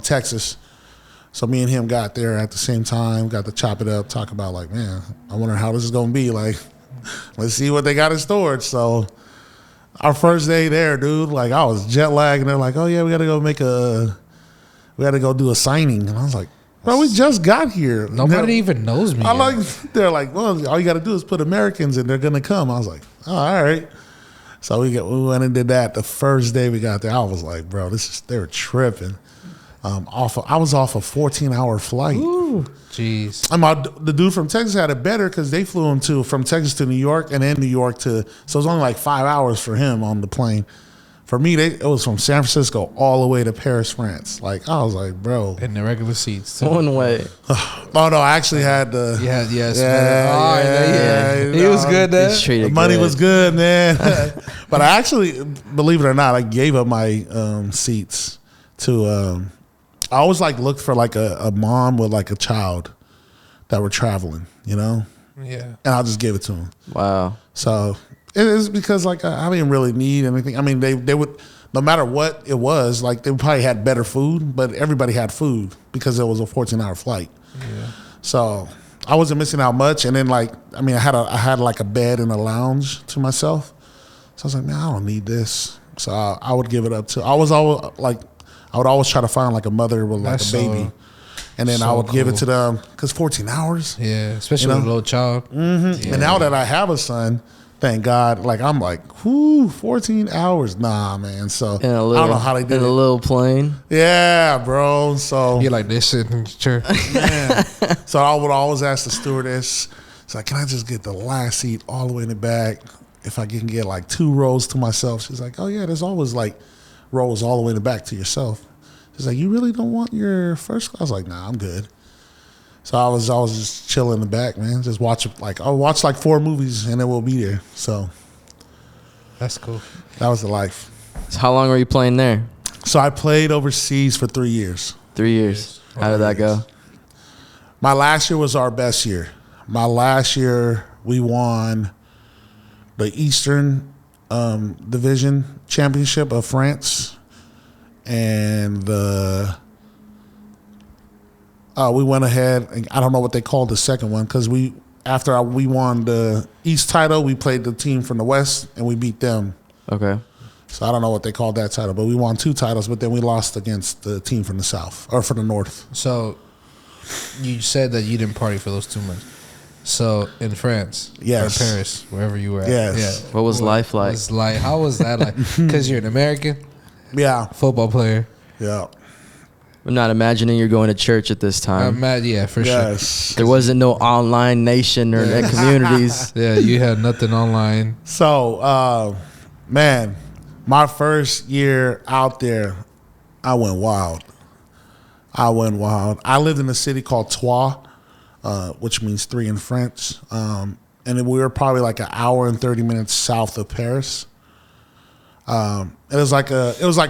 Texas. So me and him got there at the same time, got to chop it up, talk about man, I wonder how this is going to be. Let's see what they got in storage. So our first day there, dude, I was jet lagged, and they're like, oh yeah, we got to go do a signing. And I was like, bro, we just got here. Nobody even knows me. They're like, well, all you got to do is put Americans and they're going to come. I was like, oh, all right. So we went and did that. The first day we got there, I was like, bro, they were tripping. I was off a 14-hour flight. Ooh, jeez. And the dude from Texas had it better because they flew him from Texas to New York and then New York so it was only 5 hours for him on the plane. For me, it was from San Francisco all the way to Paris, France. I was like, bro. In the regular seats. One way. Oh, no, I actually had the... Yes. Yeah. He was good there. The money was good, man. But I actually, believe it or not, I gave up my seats to... I always looked for a mom with a child that were traveling, Yeah. And I'll just give it to them. Wow. So... It is because I didn't really need anything. I mean, they would, no matter what it was, they probably had better food, but everybody had food because it was a 14-hour flight. Yeah. So I wasn't missing out much. And then I had a bed and a lounge to myself. So I was like, man, I don't need this. So I would give it up to. I would always try to find a mother with a baby. And then I would give it to them because 14 hours. Yeah, especially with a little child. Mm-hmm. Yeah. And now that I have a son. Thank God. I'm 14 hours. Nah, man. So I don't know how they did it. In a little plane. Yeah, bro. So you're this in the chair. Man. So I would always ask the stewardess, can I just get the last seat all the way in the back? If I can get 2 rows to myself. She's like, oh yeah, there's always rows all the way in the back to yourself. She's like, you really don't want your first class? I was like, nah, I'm good. So I was just chilling in the back, man. Just watch I'll watch 4 movies and then we'll be there. So that's cool. That was the life. So how long were you playing there? So I played overseas for 3 years. 3 years. How did that go? My last year was our best year. My last year we won the Eastern Division Championship of France, and we went ahead. And I don't know what they called the second one because after we won the East title, we played the team from the West and we beat them. Okay. So I don't know what they called that title, but we won 2 titles. But then we lost against the team from the South or from the North. So you said that you didn't party for those 2 months. So in France, yes, or Paris, wherever you were at, yes. Yeah. What was life like? How was that like? Because you're an American, yeah, football player. Yeah. I'm not imagining you're going to church at this time. I'm mad, yeah, for sure. There wasn't no online nation or communities. Yeah, you had nothing online. So, man, my first year out there, I went wild. I lived in a city called Troyes, which means 3 in French. And we were probably like an hour and 30 minutes south of Paris. It was like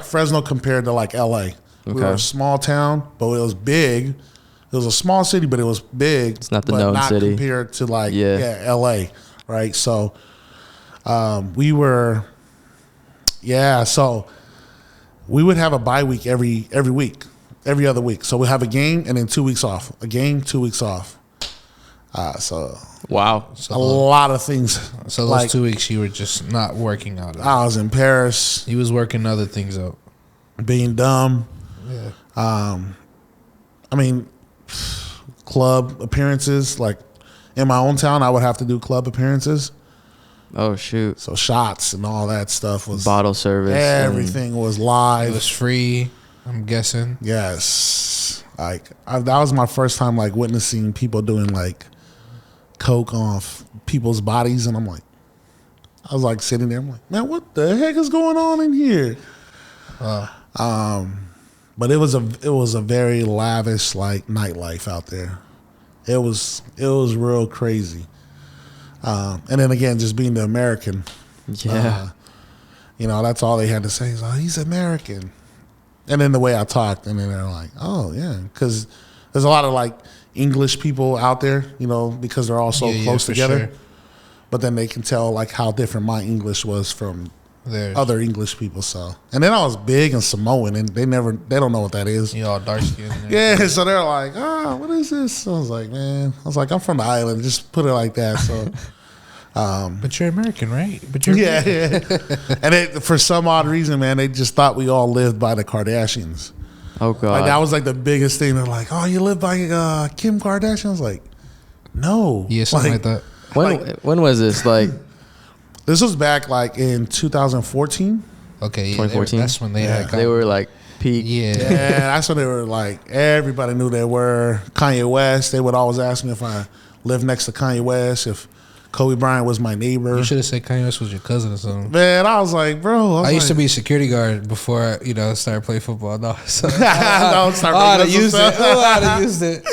Fresno compared to like LA. We were a small town, but it was big. It was a small city, but it was big. It's not the known city compared to like LA, right? So we were, So we would have a bye week every week, every other week. So we have a game and then 2 weeks off. A game, 2 weeks off. Wow, a lot of things. So those 2 weeks you were just not working out. I was in Paris. He was working other things out. Being dumb. Yeah. I mean, club appearances. Like in my own town, I would have to do club appearances. Oh shoot! So shots and all that stuff was bottle service. Everything was live. It was free. I'm guessing. Yes. Like that was my first time like witnessing people doing like coke off people's bodies, and I was like sitting there. I'm like, man, what the heck is going on in here? But it was a very lavish like nightlife out there. It was real crazy. And then again, just being the American. Yeah. That's all they had to say is, oh, he's American. And then the way I talked, and then they're like, oh yeah, because there's a lot of like English people out there, because they're all so close together. Sure. But then they can tell like how different my English was from other English people. So, and then I was big and Samoan, and they don't know what that is. You all dark skinned. Yeah, so they're like, oh, what is this? I was like, I'm from the island. Just put it like that. So, but you're American, right? Yeah. And for some odd reason, man, they just thought we all lived by the Kardashians. Oh God, like that was like the biggest thing. They're like, oh, you live by Kim Kardashian? I was like, no. Yeah, something like that. When was this? Like, this was back like in 2014. Okay, yeah, 2014. That's when they were like peak. Yeah, that's when they were like everybody knew they were Kanye West. They would always ask me if I lived next to Kanye West, if Kobe Bryant was my neighbor. You should have said Kanye West was your cousin or something. Man, I was like, bro. I used to be a security guard before I started playing football. No, so I'd have used it.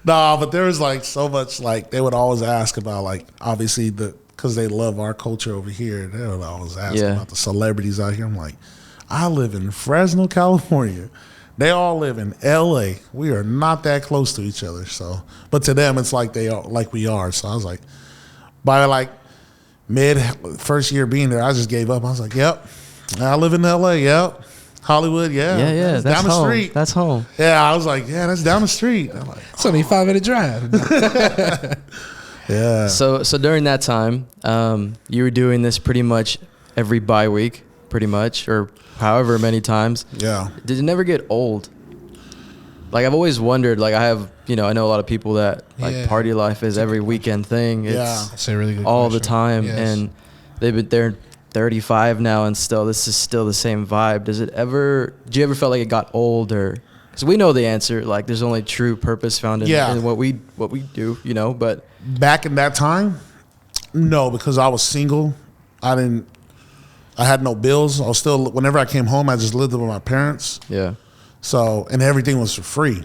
No, but there was like so much like they would always ask about like obviously because they love our culture over here. They would always ask about the celebrities out here. I'm like, I live in Fresno, California. They all live in LA. We are not that close to each other. So, but to them, it's like they are, like we are. So I was like, by like first year being there, I just gave up. I was like, yep, I live in LA. Yep. Hollywood, yeah, that's down the home. street. That's home. Yeah, I was like, yeah, that's down the street. I'm like, it's only a 5-minute drive. Yeah. So during that time, you were doing this pretty much every bye week, pretty much, or however many times. Yeah. Did it never get old? Like I've always wondered. Like I know a lot of people that like party life is every weekend thing. That's a really good all question. the time, yes. and they're 35 now, and this is still the same vibe. Do you ever feel like it got old, or because we know the answer, like there's only true purpose found in what we do, but back in that time, no, because I was single. I had no bills. I was still, whenever I came home, I just lived with my parents. Yeah. So, and everything was for free.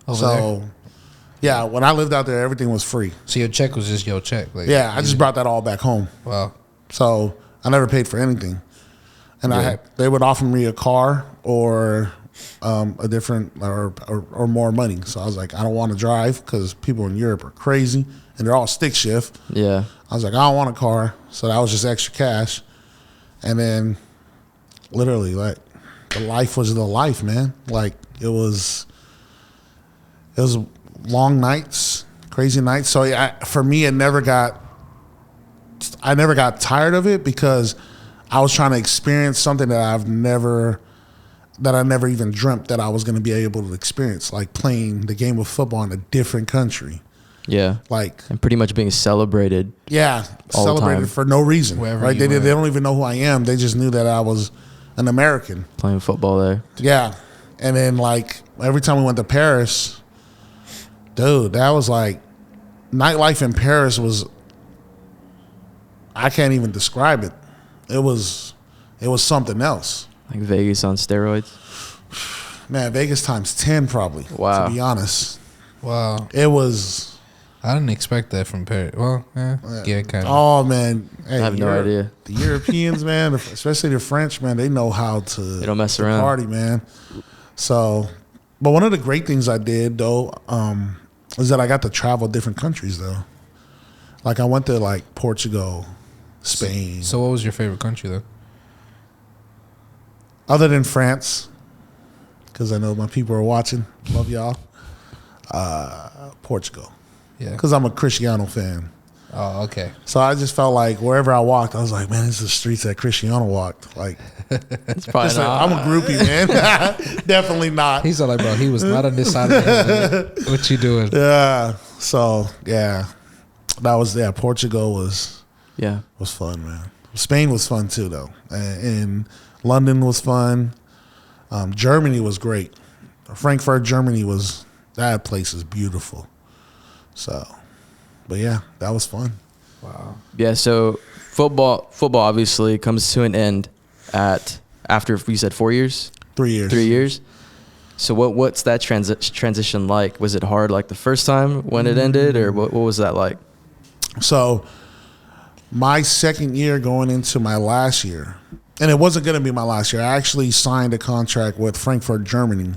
Over there? Yeah, when I lived out there, everything was free. So your check was just your check? Like, yeah, I just brought that all back home. Wow. So I never paid for anything. And they would offer me a car or a different or more money. So I was like, I don't want to drive because people in Europe are crazy and they're all stick shift. Yeah. I was like, I don't want a car, so that was just extra cash. And then, literally, like, the life was the life, man. Like, it was long nights, crazy nights. So for me, I never got tired of it because I was trying to experience something that I never even dreamt that I was going to be able to experience, like playing the game of football in a different country. Yeah. Like, and pretty much being celebrated. Yeah, all the celebrated time. for no reason. Wherever right? you They went. don't even know who I am. They just knew that I was an American. Playing football there. Yeah. And then, like, every time we went to Paris, dude, that was like, nightlife in Paris was, I can't even describe it. It was something else. Like Vegas on steroids. Man, Vegas times 10 probably, Wow. to be honest. Wow. It was, I didn't expect that from Paris. Well, yeah, kind of. oh, man. Hey, I have no idea. The Europeans, man, especially the French, man, they know how to They don't mess around. party, man. So, but one of the great things I did, though, is that I got to travel different countries, though. Like, I went to, like, Portugal, Spain. So what was your favorite country, though? Other than France, because I know my people are watching. Love y'all. Portugal. Yeah. Because I'm a Cristiano fan. Oh, okay. So I just felt like wherever I walked, I was like, man, this is the streets that Cristiano walked. Like, It's probably just like, not. I'm a groupie, man. Definitely not. He's all like, bro, he was not on this side of the head. What you doing? Yeah. So, yeah. That was, Portugal was fun, man. Spain was fun, too, though. And London was fun. Germany was great. Frankfurt, Germany that place is beautiful. So, but yeah, that was fun. Wow. Yeah, so football obviously comes to an end after you said 4 years? 3 years. 3 years. So what's that transition like? Was it hard like the first time when it ended, or what was that like? So, my second year going into my last year, and it wasn't going to be my last year. I actually signed a contract with Frankfurt, Germany.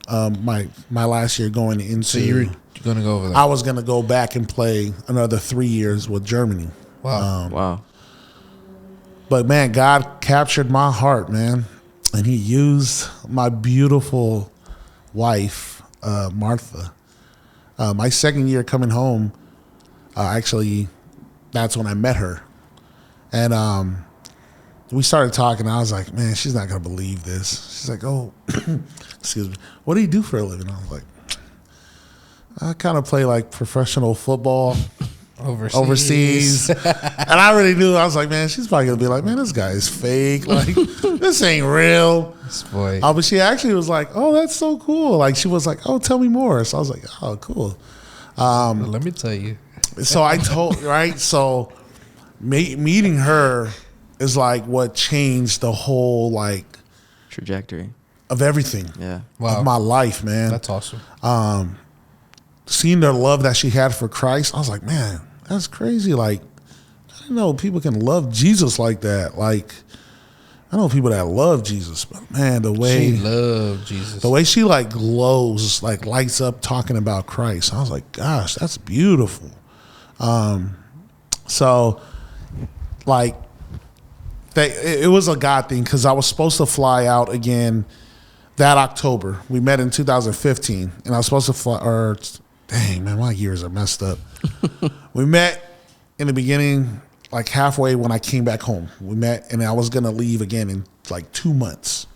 My last year going into. So you were going to go over there? I was going to go back and play another 3 years with Germany. Wow. Wow. But man, God captured my heart, man, and He used my beautiful wife, Martha. My second year coming home, actually, that's when I met her, and we started talking. I was like, man, she's not gonna believe this. She's like, oh, excuse me, what do you do for a living? I was like, I kind of play like professional football. Overseas. And I already knew. I was like, man, she's probably gonna be like, man, this guy is fake. Like, this ain't real. This boy. But she actually was like, oh, that's so cool. Like, she was like, oh, tell me more. So I was like, oh, cool. Let me tell you. So I told, right? So meeting her is like what changed the whole like Trajectory. of everything. Yeah. Wow. Of my life, man. That's awesome. Seeing the love that she had for Christ, I was like, man, that's crazy. Like, I didn't know people can love Jesus like that. Like, I know people that love Jesus, but man, the way She loved Jesus. the way she like glows, like lights up talking about Christ, I was like, gosh, that's beautiful. So like it was a God thing because I was supposed to fly out again that October. We met in 2015, and I was supposed to fly. Or dang man, my years are messed up. We met in the beginning, like halfway when I came back home. We met, and I was gonna leave again in like 2 months,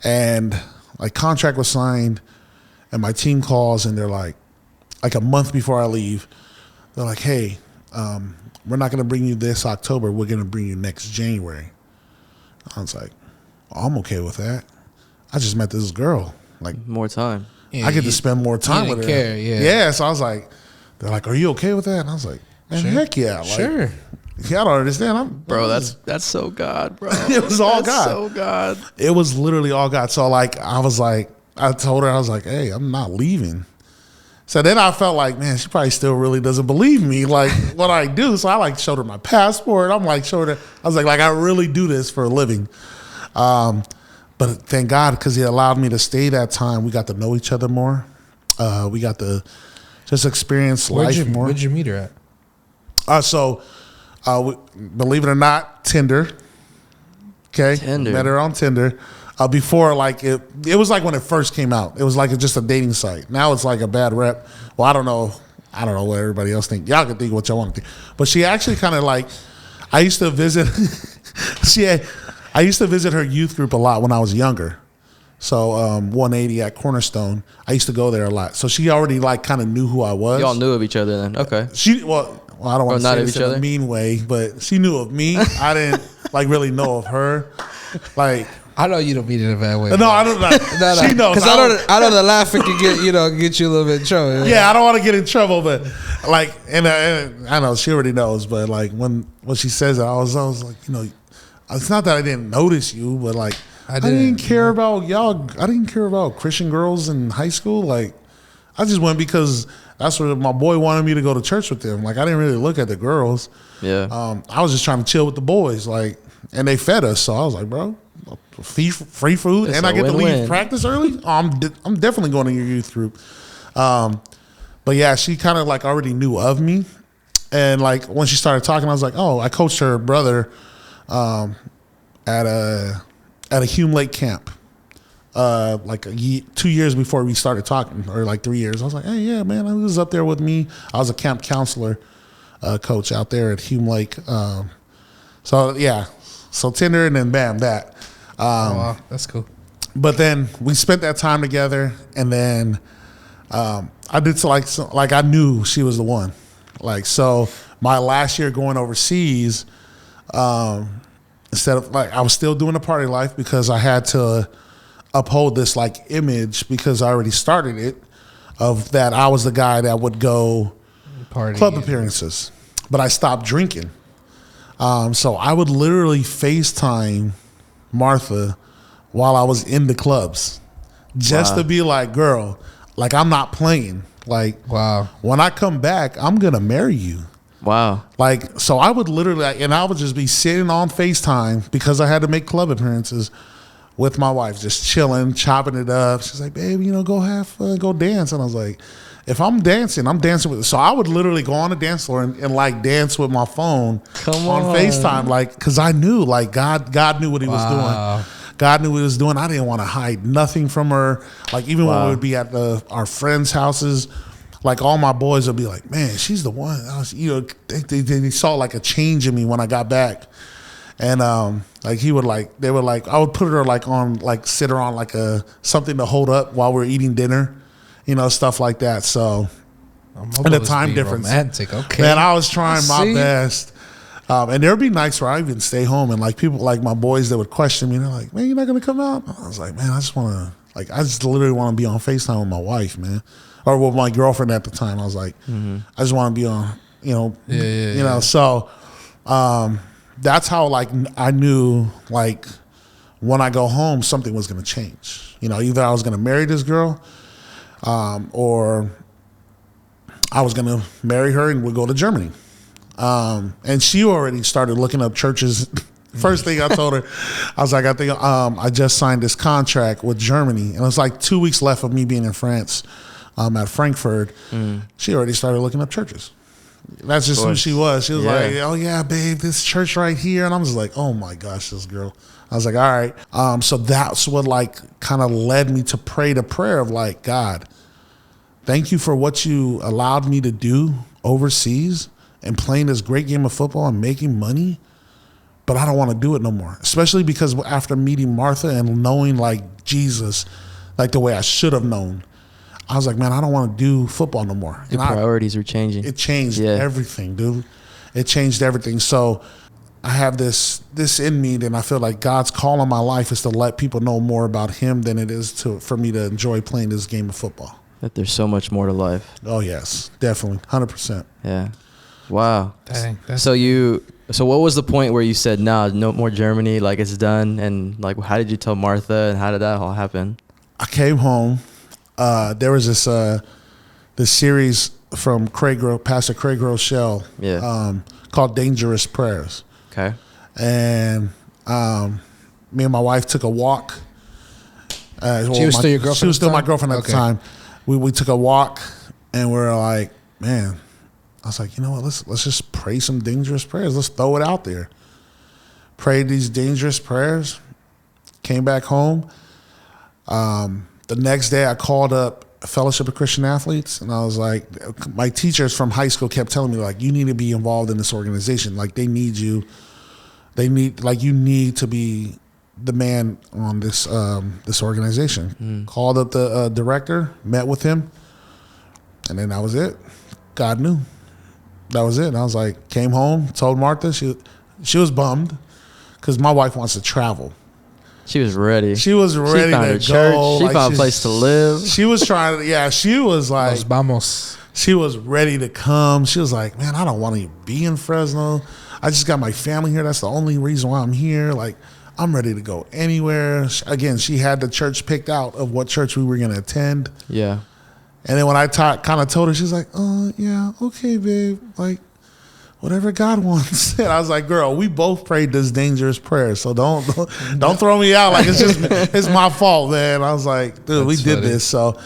and like contract was signed, and my team calls, and they're like a month before I leave, they're like, hey, we're not gonna bring you this October. We're gonna bring you next January. I was like, oh, I'm okay with that. I just met this girl. Like, More time. Yeah, I get to spend more time with her. Care, yeah. Yeah, so I was like, they're like, are you okay with that? And I was like, man, Sure. heck yeah. Like, Sure. Yeah, I don't understand. Bro, that's so God, bro. It was all That's God. so God. It was literally all God. So like, I told her, I was like, hey, I'm not leaving. So then I felt like, man, she probably still really doesn't believe me, like what I do. So I like showed her my passport. I'm like, showed her, I was like I really do this for a living. But thank God, because He allowed me to stay that time. We got to know each other more. We got to just experience life more. Where'd you meet her at? Believe it or not, Tinder. Okay, Tinder. Met her on Tinder. Before, like it was like when it first came out. It was like just a dating site. Now it's like a bad rep. Well, I don't know what everybody else think. Y'all can think what y'all want to think. But she actually kind of like, I used to visit. I used to visit her youth group a lot when I was younger. So 180 at Cornerstone. I used to go there a lot. So she already like kind of knew who I was. Y'all knew of each other then. Okay. Well, I don't want to say this in a mean way, but she knew of me. I didn't like really know of her. Like, I know you don't mean it in a bad way. No, I don't. No, she knows. Because I know the laughing can get you a little bit in trouble. Yeah, I don't want to get in trouble, but like, and I know she already knows. But like when she says it, I was like, it's not that I didn't notice you, but like I didn't care about y'all. I didn't care about Christian girls in high school. Like I just went because that's where my boy wanted me to go to church with them. Like I didn't really look at the girls. Yeah. I was just trying to chill with the boys. Like, and they fed us, so I was like, bro. Free food, It's and I get to leave win-win. practice early. I'm definitely going to your youth group. But yeah, she kind of like already knew of me, and like when she started talking, I was like, oh, I coached her brother at a Hume Lake camp, like 2 years before we started talking, or like 3 years. I was like, hey, yeah, man, he was up there with me. I was a camp counselor coach out there at Hume Lake. So yeah, so Tinder, and then bam, that. Wow, that's cool. But then we spent that time together, and then I did I knew she was the one. Like, so my last year going overseas, instead of like, I was still doing the party life because I had to uphold this like image because I already started it of that I was the guy that would go Party club appearances, but I stopped drinking. So I would literally FaceTime Martha while I was in the clubs just to be like, girl, like I'm not playing. Like, wow. When I come back, I'm going to marry you. Wow. Like, so I would literally, and I would just be sitting on FaceTime because I had to make club appearances with my wife, just chilling, chopping it up. She's like, babe, go dance. And I was like, if I'm dancing with. So I would literally go on the dance floor and like dance with my phone on FaceTime, like, because I knew, like, God knew what He was doing. God knew what He was doing. I didn't want to hide nothing from her. Like, even when we would be at our friends' houses, like all my boys would be like, man, she's the one. They saw like a change in me when I got back. And like they would I would put her like on, like sit her on like something to hold up while we're eating dinner, stuff like that. So, and the time difference, romantic. Okay, man, I was trying my best. And there'd be nights where I even stay home, and like people, like my boys, that would question me. They're like, man, you're not gonna come out? I was like, man, I just literally want to be on FaceTime with my wife, man, or with my girlfriend at the time. I was like, I just want to be on, Yeah. So, that's how like I knew like when I go home something was gonna change. Either I was gonna marry this girl, or I was gonna marry her and we'd go to Germany. And she already started looking up churches. First thing I told her, I was like, I just signed this contract with Germany, and it was like 2 weeks left of me being in France, at Frankfurt. She already started looking up churches. That's just who she was. She was like, oh yeah, babe, this church right here. And I'm just like, oh my gosh, this girl. I was like, all right. So that's what like kind of led me to pray the prayer of like, God, thank you for what you allowed me to do overseas and playing this great game of football and making money. But I don't want to do it no more. Especially because after meeting Martha and knowing like Jesus, like the way I should have known, I was like, man, I don't want to do football no more. Your priorities are changing. It changed everything, dude. It changed everything. So I have this in me, and I feel like God's call on my life is to let people know more about Him than it is for me to enjoy playing this game of football. That there's so much more to life. Oh yes, definitely, 100%. Yeah. Wow. Dang. So what was the point where you said, no more Germany, like it's done? And like, how did you tell Martha, and how did that all happen? I came home. There was this series from Pastor Craig Rochelle, called Dangerous Prayers. Okay. And me and my wife took a walk. She was still your girlfriend? She was still my girlfriend at the time. We took a walk And we're like, man, I was like, you know what? Let's just pray some dangerous prayers. Let's throw it out there. Prayed these dangerous prayers. Came back home. The next day, I called up a Fellowship of Christian Athletes, and I was like, my teachers from high school kept telling me, like, you need to be involved in this organization. Like, they need you. You need to be the man on this organization. Called up the director, met with him, and then that was it. God knew. That was it. And I was like, came home, told Martha. She was bummed because my wife wants to travel. She was ready. She was ready found to a church. go. She found a place to live. She was trying to, yeah, she was like, Los vamos. she was ready to come. She was like, man, I don't want to be in Fresno. I just got my family here. That's the only reason why I'm here. Like, I'm ready to go anywhere. Again, she had the church picked out of what church we were going to attend. Yeah. And then when I kind of told her, she's like, oh, yeah, okay, babe. Like, whatever God wants. And I was like, girl, we both prayed this dangerous prayer. So don't throw me out like it's my fault, man. I was like, dude, we did this. So,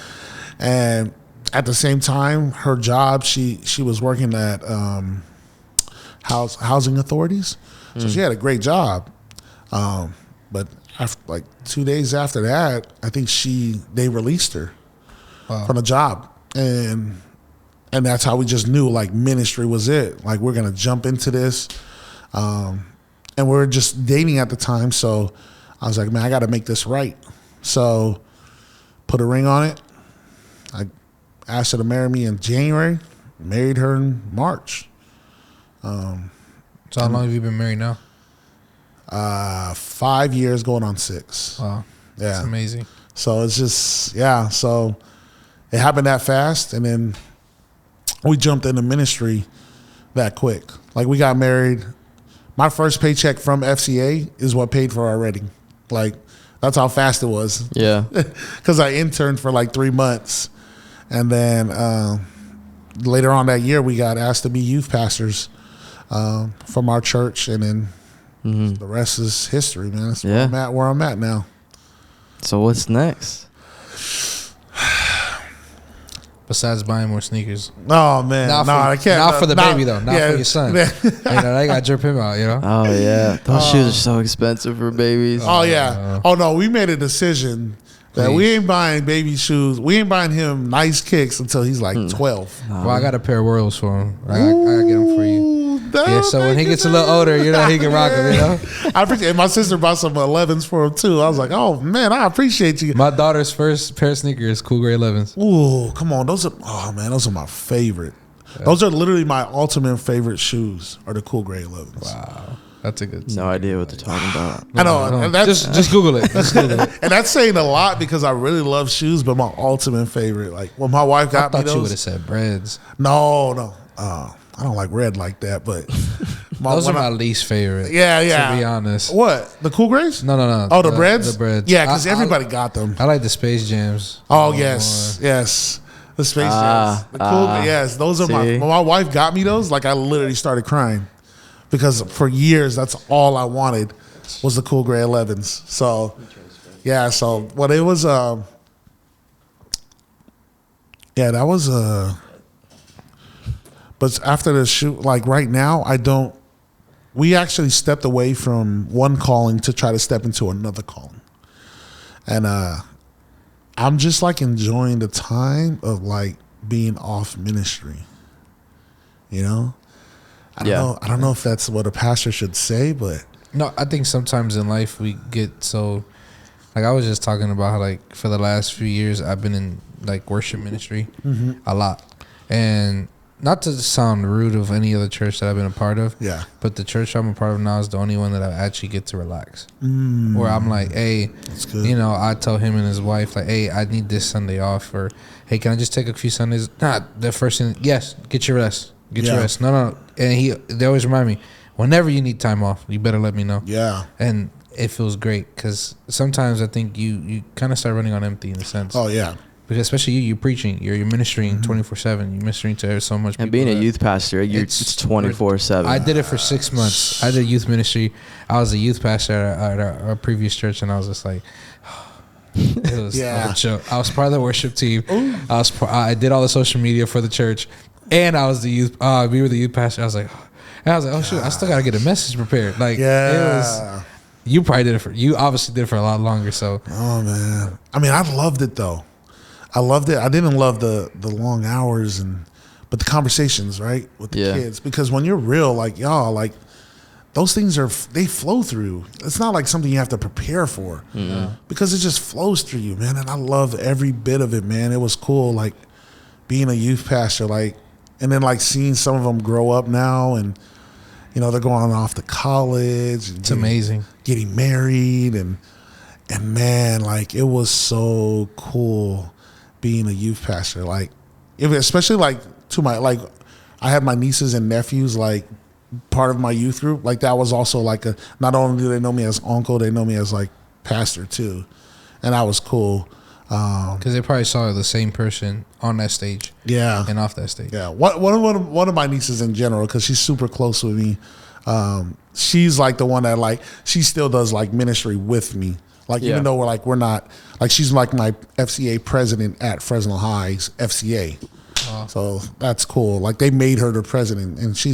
and at the same time, her job, she was working at housing authorities. So she had a great job. But after, like 2 days after that, I think they released her from the job. And that's how we just knew, like, ministry was it. Like, we're going to jump into this. And we were just dating at the time. So I was like, man, I got to make this right. So put a ring on it. I asked her to marry me in January. Married her in March. So how long have you been married now? 5 years going on 6. Wow. Yeah. That's amazing. So it's just, yeah. So it happened that fast. And then we jumped into ministry that quick. Like, we got married. My first paycheck from FCA is what paid for our wedding. Like, that's how fast it was. Yeah. Because I interned for like 3 months. And then later on that year, we got asked to be youth pastors from our church. And then the rest is history, man. That's where I'm at now. So what's next? Besides buying more sneakers. Oh, man. I can't. Not for the baby, though. Not for your son. You know, they got to drip him out, you know? Oh, yeah. Those shoes are so expensive for babies. Oh, yeah. Oh, no. We made a decision that we ain't buying baby shoes. We ain't buying him nice kicks until he's like 12. Well, I got a pair of Worlds for him. I got to get them for you. Yeah, so when he gets a little older, you know, he can rock them, you know? I appreciate it. My sister bought some 11s for him, too. I was like, oh, man, I appreciate you. My daughter's first pair of sneakers, Cool Gray 11s. Ooh, come on. Those are my favorite. Yeah. Those are literally my ultimate favorite shoes, are the Cool Gray 11s. Wow. That's a good. No idea what they're talking about. I know. And that's, just Google it. Just Google it. And that's saying a lot because I really love shoes, but my ultimate favorite, like when my wife got me those. I thought you would have said breads. No. I don't like red like that, but those are my least favorite. Yeah. To be honest. What? The Cool Grays? No. Oh, the breads? The breads. Yeah, because everybody got them. I like the Space Jams. Oh, yes. The Space Jams. The Cool yes, those are when my wife got me those, like I literally started crying. Because for years, that's all I wanted was the Cool Gray 11s. So, yeah, what it was, that was, but after the shoot, like right now, we actually stepped away from one calling to try to step into another calling. And I'm just like enjoying the time of like being off ministry, you know? I don't know if that's what a pastor should say, but no, I think sometimes in life we get so, like I was just talking about how like for the last few years I've been in like worship ministry a lot, and not to sound rude of any other church that I've been a part of, but the church I'm a part of now is the only one that I actually get to relax. Where I'm like, hey, you know, I tell him and his wife like, hey, I need this Sunday off, or hey, can I just take a few Sundays? The first thing, yes, get your rest. Get your rest. No. And they always remind me, whenever you need time off, you better let me know. Yeah. And it feels great because sometimes I think you kind of start running on empty in a sense. Oh, yeah. Because especially you're preaching, you're ministering 24/7. You're ministering to so much people. And being a youth pastor, it's 24/7. I did it for 6 months. I did youth ministry. I was a youth pastor at our previous church, and I was just like, It was a joke. I was part of the worship team. I did all the social media for the church, and I was the youth. We were the youth pastor. I was like, oh shoot, I still gotta get a message prepared. Like, it was. You probably did it you obviously did it for a lot longer. So, oh man, I mean, I loved it though. I loved it. I didn't love the long hours but the conversations, right, with the kids, because when you're real, like y'all, like those things they flow through. It's not like something you have to prepare for, because it just flows through you, man. And I love every bit of it, man. It was cool, like being a youth pastor, like, and then like seeing some of them grow up now, and you know they're going off to college. And it's amazing. Getting married, and man, like it was so cool being a youth pastor. Like, especially like to my, like, I had my nieces and nephews, like part of my youth group. Like that was also like not only do they know me as uncle, they know me as like pastor too, and that was cool. Because they probably saw the same person on that stage, and off that stage. Yeah, one of my nieces in general, because she's super close with me. She's like the one that like she still does like ministry with me. Like even though we're not like, she's like my FCA president at Fresno High's FCA. So that's cool. Like they made her the president, and she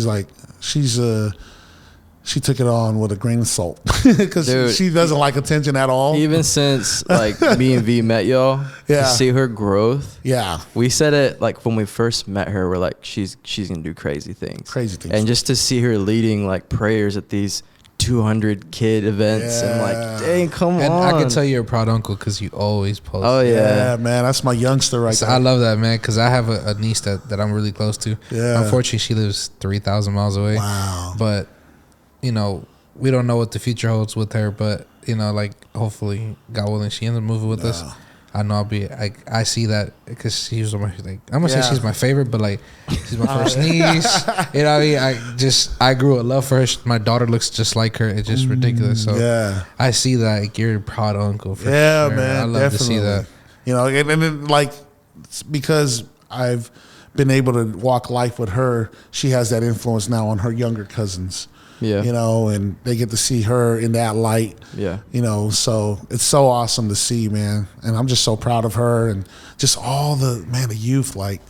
took it on with a grain of salt because she doesn't like attention at all. Even since like me and V met y'all, to see her growth. Yeah, we said it like when we first met her. We're like, she's gonna do crazy things. And just to see her leading like prayers at these 200 kid events, and like, dang, come on. I can tell you're a proud uncle because you always post. Oh yeah, man, that's my youngster right there. I love that, man, because I have a niece that I'm really close to. Yeah, unfortunately, she lives 3,000 miles away. Wow, but you know, we don't know what the future holds with her, but you know, like hopefully, God willing, she ends up moving with us. I know I see that because she's my, like, I'm gonna say she's my favorite, but like she's my first niece. You know what I mean? I grew a love for her. My daughter looks just like her. It's just ridiculous. So I see that, like, you're a proud uncle for sure. Man, I love to see that. You know, and then like because I've been able to walk life with her, she has that influence now on her younger cousins. Yeah. You know, and they get to see her in that light. Yeah. You know, so it's so awesome to see, man. And I'm just so proud of her and just all the youth, like,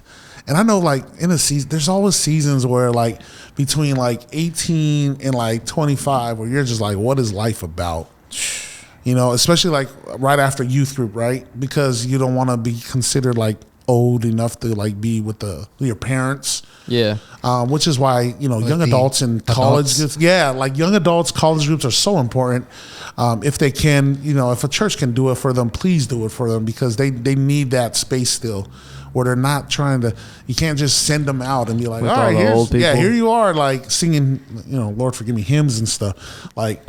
and I know like in a season, there's always seasons where like between like 18 and like 25 where you're just like, what is life about? You know, especially like right after youth group, right? Because you don't want to be considered like old enough to like be with your parents. Yeah. Which is why, you know, like young adults and college groups, like young adults, college groups are so important. If they can, you know, if a church can do it for them, please do it for them, because they need that space still, where they're not trying to, you can't just send them out and be like, all right, here you are, like singing, you know, Lord forgive me, hymns and stuff, like,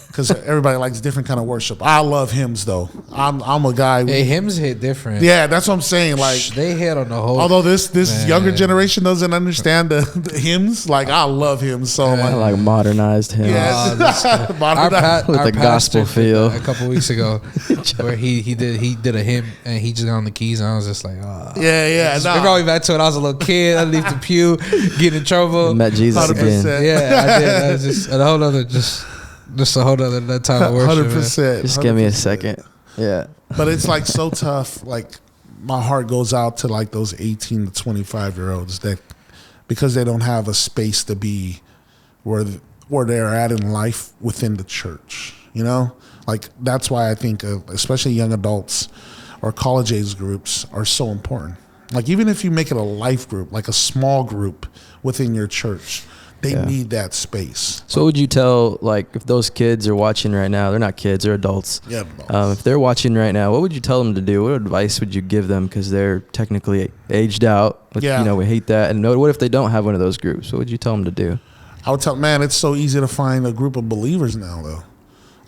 because everybody likes different kind of worship. I love hymns though. I'm a guy. Hey, hymns hit different. Yeah, that's what I'm saying. Like they hit on the whole. Although this younger generation doesn't understand the hymns, like I love hymns so much. Like modernized hymns. Yeah, modernized with the gospel feel. A couple weeks ago, where he did a hymn and he just got on the keys and I was just like, oh. Yeah. It brought me back to it. I was a little kid underneath the pew, getting in trouble. Met Jesus 100%. Again. Yeah, I did. That was just a whole other just a whole other that type of worship. 100%. Just give me a second. Yeah. But it's like so tough. Like my heart goes out to like those 18 to 25-year-olds that, because they don't have a space to be where they're at in life within the church. You know, like that's why I think especially young adults or college age groups are so important. Like even if you make it a life group, like a small group within your church, they need that space. So what would you tell, like, if those kids are watching right now, they're not kids, they're adults. Yeah. If they're watching right now, what would you tell them to do? What advice would you give them? Because they're technically aged out. You know, we hate that. And what if they don't have one of those groups? What would you tell them to do? I would tell, man, it's so easy to find a group of believers now, though.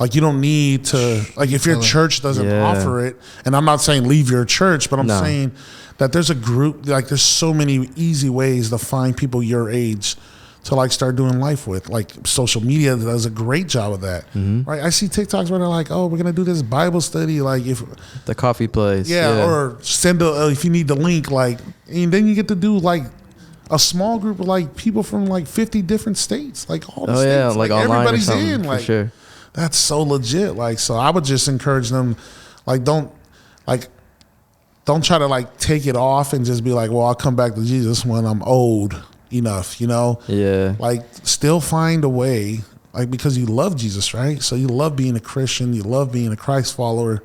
Like, you don't need to, like, if your church doesn't offer it, and I'm not saying leave your church, but I'm saying that there's a group, like, there's so many easy ways to find people your age to like start doing life with. Like social media does a great job of that. Mm-hmm. Right? I see TikToks where they're like, oh, we're gonna do this Bible study, like if the coffee place. Or send if you need the link, like, and then you get to do like a small group of like people from like 50 different states, like all the states. Yeah, like online everybody's or something, in, like for sure. That's so legit. Like, so I would just encourage them, like, don't, like, don't try to like take it off and just be like, well, I'll come back to Jesus when I'm old enough, Yeah. Like, still find a way, like, because you love Jesus, right? So you love being a Christian, you love being a Christ follower.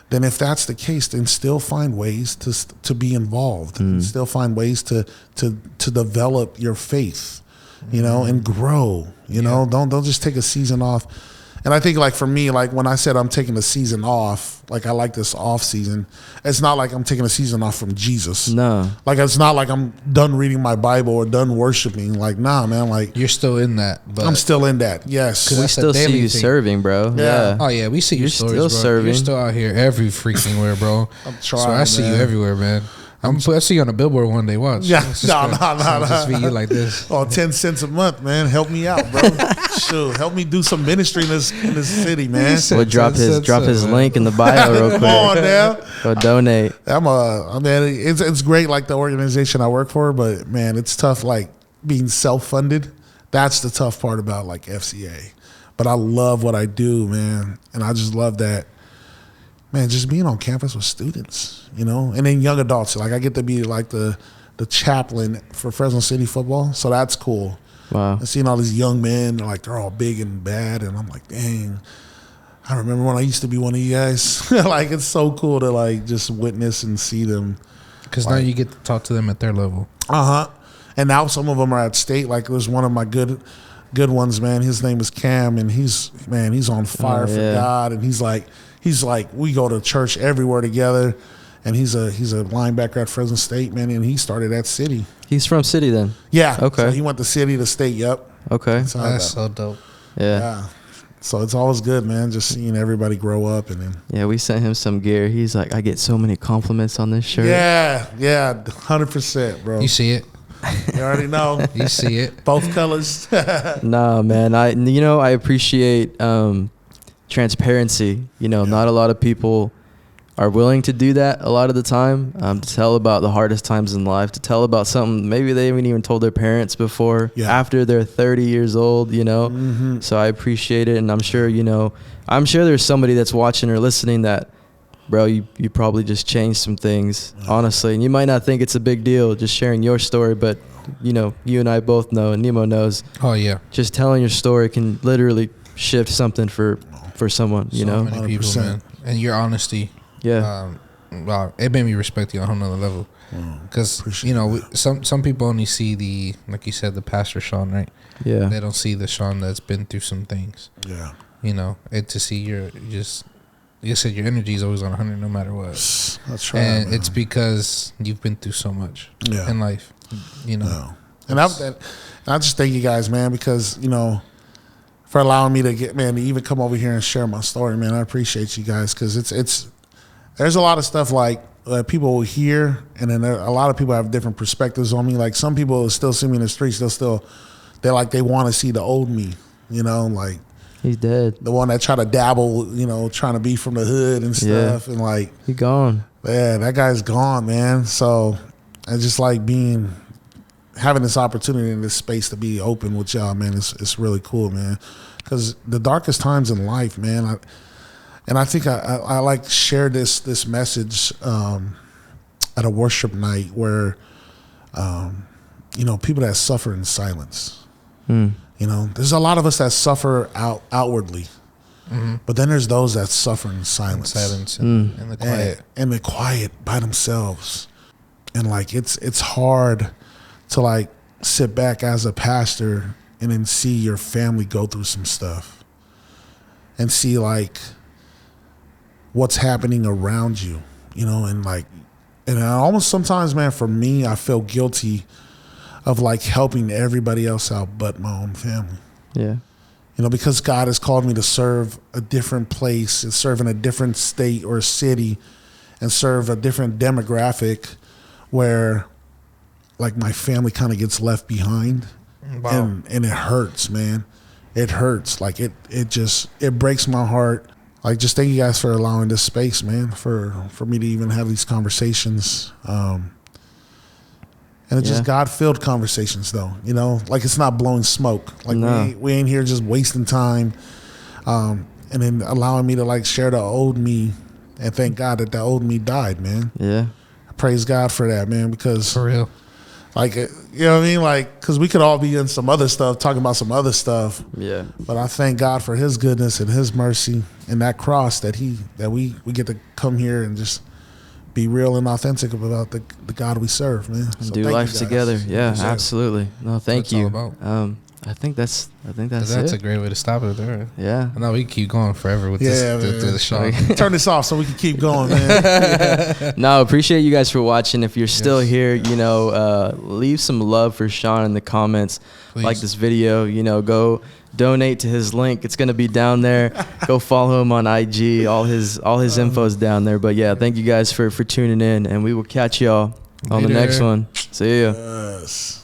Then if that's the case, then still find ways to be involved, and still find ways to develop your faith, and grow. Don't just take a season off. And I think, like, for me, like, when I said I'm taking a season off, like, I like this off season. It's not like I'm taking a season off from Jesus. No. Like, it's not like I'm done reading my Bible or done worshiping. Like, nah, man. Like, You're still in that. But I'm still in that. Yes. We that's a still see daily you thing. serving, bro. Yeah. Oh yeah, we see your You're stories, still bro. serving. You're still out here every freaking where, bro. I'm trying, So I see you man. everywhere, man. I see you on a billboard one day. Watch. Yeah. It's just No. Just be you like this. Oh, 10 cents a month, man. Help me out, bro. Shoot, help me do some ministry in this city, man. We'll drop his link in the bio real quick. Come on now. Go donate. It's great, like, the organization I work for, but man, it's tough, like, being self-funded. That's the tough part about, like, FCA. But I love what I do, man, and I just love that. Man, just being on campus with students, and then young adults. Like, I get to be like the chaplain for Fresno City football, so that's cool. Wow. And seeing all these young men, like, they're all big and bad, and I'm like, dang. I remember when I used to be one of you guys. Like, it's so cool to, like, just witness and see them. Because now you get to talk to them at their level. And now some of them are at state. Like, there's one of my good ones, man. His name is Cam, and he's on fire for God, and he's like, we go to church everywhere together, and he's a linebacker at Fresno State, man, and he started at City. He's from City then? Yeah. Okay. So he went to City to State, yep. Okay. That's so dope. Yeah. So it's always good, man, just seeing everybody grow up. And then Yeah, we sent him some gear. He's like, I get so many compliments on this shirt. Yeah, 100%, bro. You see it. You already know. You see it. Both colors. Nah, man. I appreciate transparency. Not a lot of people are willing to do that a lot of the time, to tell about the hardest times in life, to tell about something maybe they haven't even told their parents before, after they're 30 years old, So I appreciate it, and I'm sure there's somebody that's watching or listening that, bro, you probably just changed some things, honestly, and you might not think it's a big deal just sharing your story, but you and I both know, and Nemo knows. Oh yeah. Just telling your story can literally shift something for someone, So many people, 100%. man. And your honesty. Yeah. Wow, it made me respect you on a whole nother level. Because some people only see the, like you said, the pastor Sean, right? Yeah. They don't see the Sean that's been through some things. Yeah. And to see like I said, your energy is always on 100 no matter what. That's right. And man. it's because you've been through so much in life. And I just thank you guys, man, because for allowing me to even come over here and share my story, man. I appreciate you guys, because there's a lot of stuff like people will hear, and then a lot of people have different perspectives on me. Like, some people will still see me in the streets, they want to see the old me, like He's dead. the one that try to dabble, trying to be from the hood and stuff, and like, He gone. yeah, that guy's gone, man. So I just like having this opportunity in this space to be open with y'all, man. It's really cool, man. Because the darkest times in life, man. I think I like share this message at a worship night where, people that suffer in silence. There's a lot of us that suffer outwardly, but then there's those that suffer in silence. And the quiet. And the quiet by themselves. And like, it's hard to like sit back as a pastor and then see your family go through some stuff and see like what's happening around you, and I almost sometimes, man, for me, I feel guilty of like helping everybody else out but my own family. Yeah. Because God has called me to serve a different place and serve in a different state or city and serve a different demographic where like my family kind of gets left behind. Wow. And it hurts, man. It hurts. Like it breaks my heart. Like, just thank you guys for allowing this space, man, for me to even have these conversations. And it's just God-filled conversations, though. Like, it's not blowing smoke. Like, we ain't here just wasting time. And then allowing me to like share the old me And thank God that old me died, man. Yeah. Praise God for that, man, because For real. like, you know what I mean? Like, because we could all be in some other stuff, talking about some other stuff. Yeah. But I thank God for his goodness and his mercy and that cross that we get to come here and just be real and authentic about the God we serve, man. So do thank life you guys. together. Yeah, Yes, sir. absolutely. No, thank That's you. all about. I think that's That's it. a great way to stop it there. Yeah. I know we can keep going forever with Yeah, this man. through the show. Turn this off so we can keep going, man. No, appreciate you guys for watching. If you're still Yes. here, leave some love for Sean in the comments. Please. Like this video, go donate to his link. It's gonna be down there. Go follow him on IG. All his info's down there. But yeah, thank you guys for tuning in, and we will catch y'all on the Later. next one. See ya. Yes.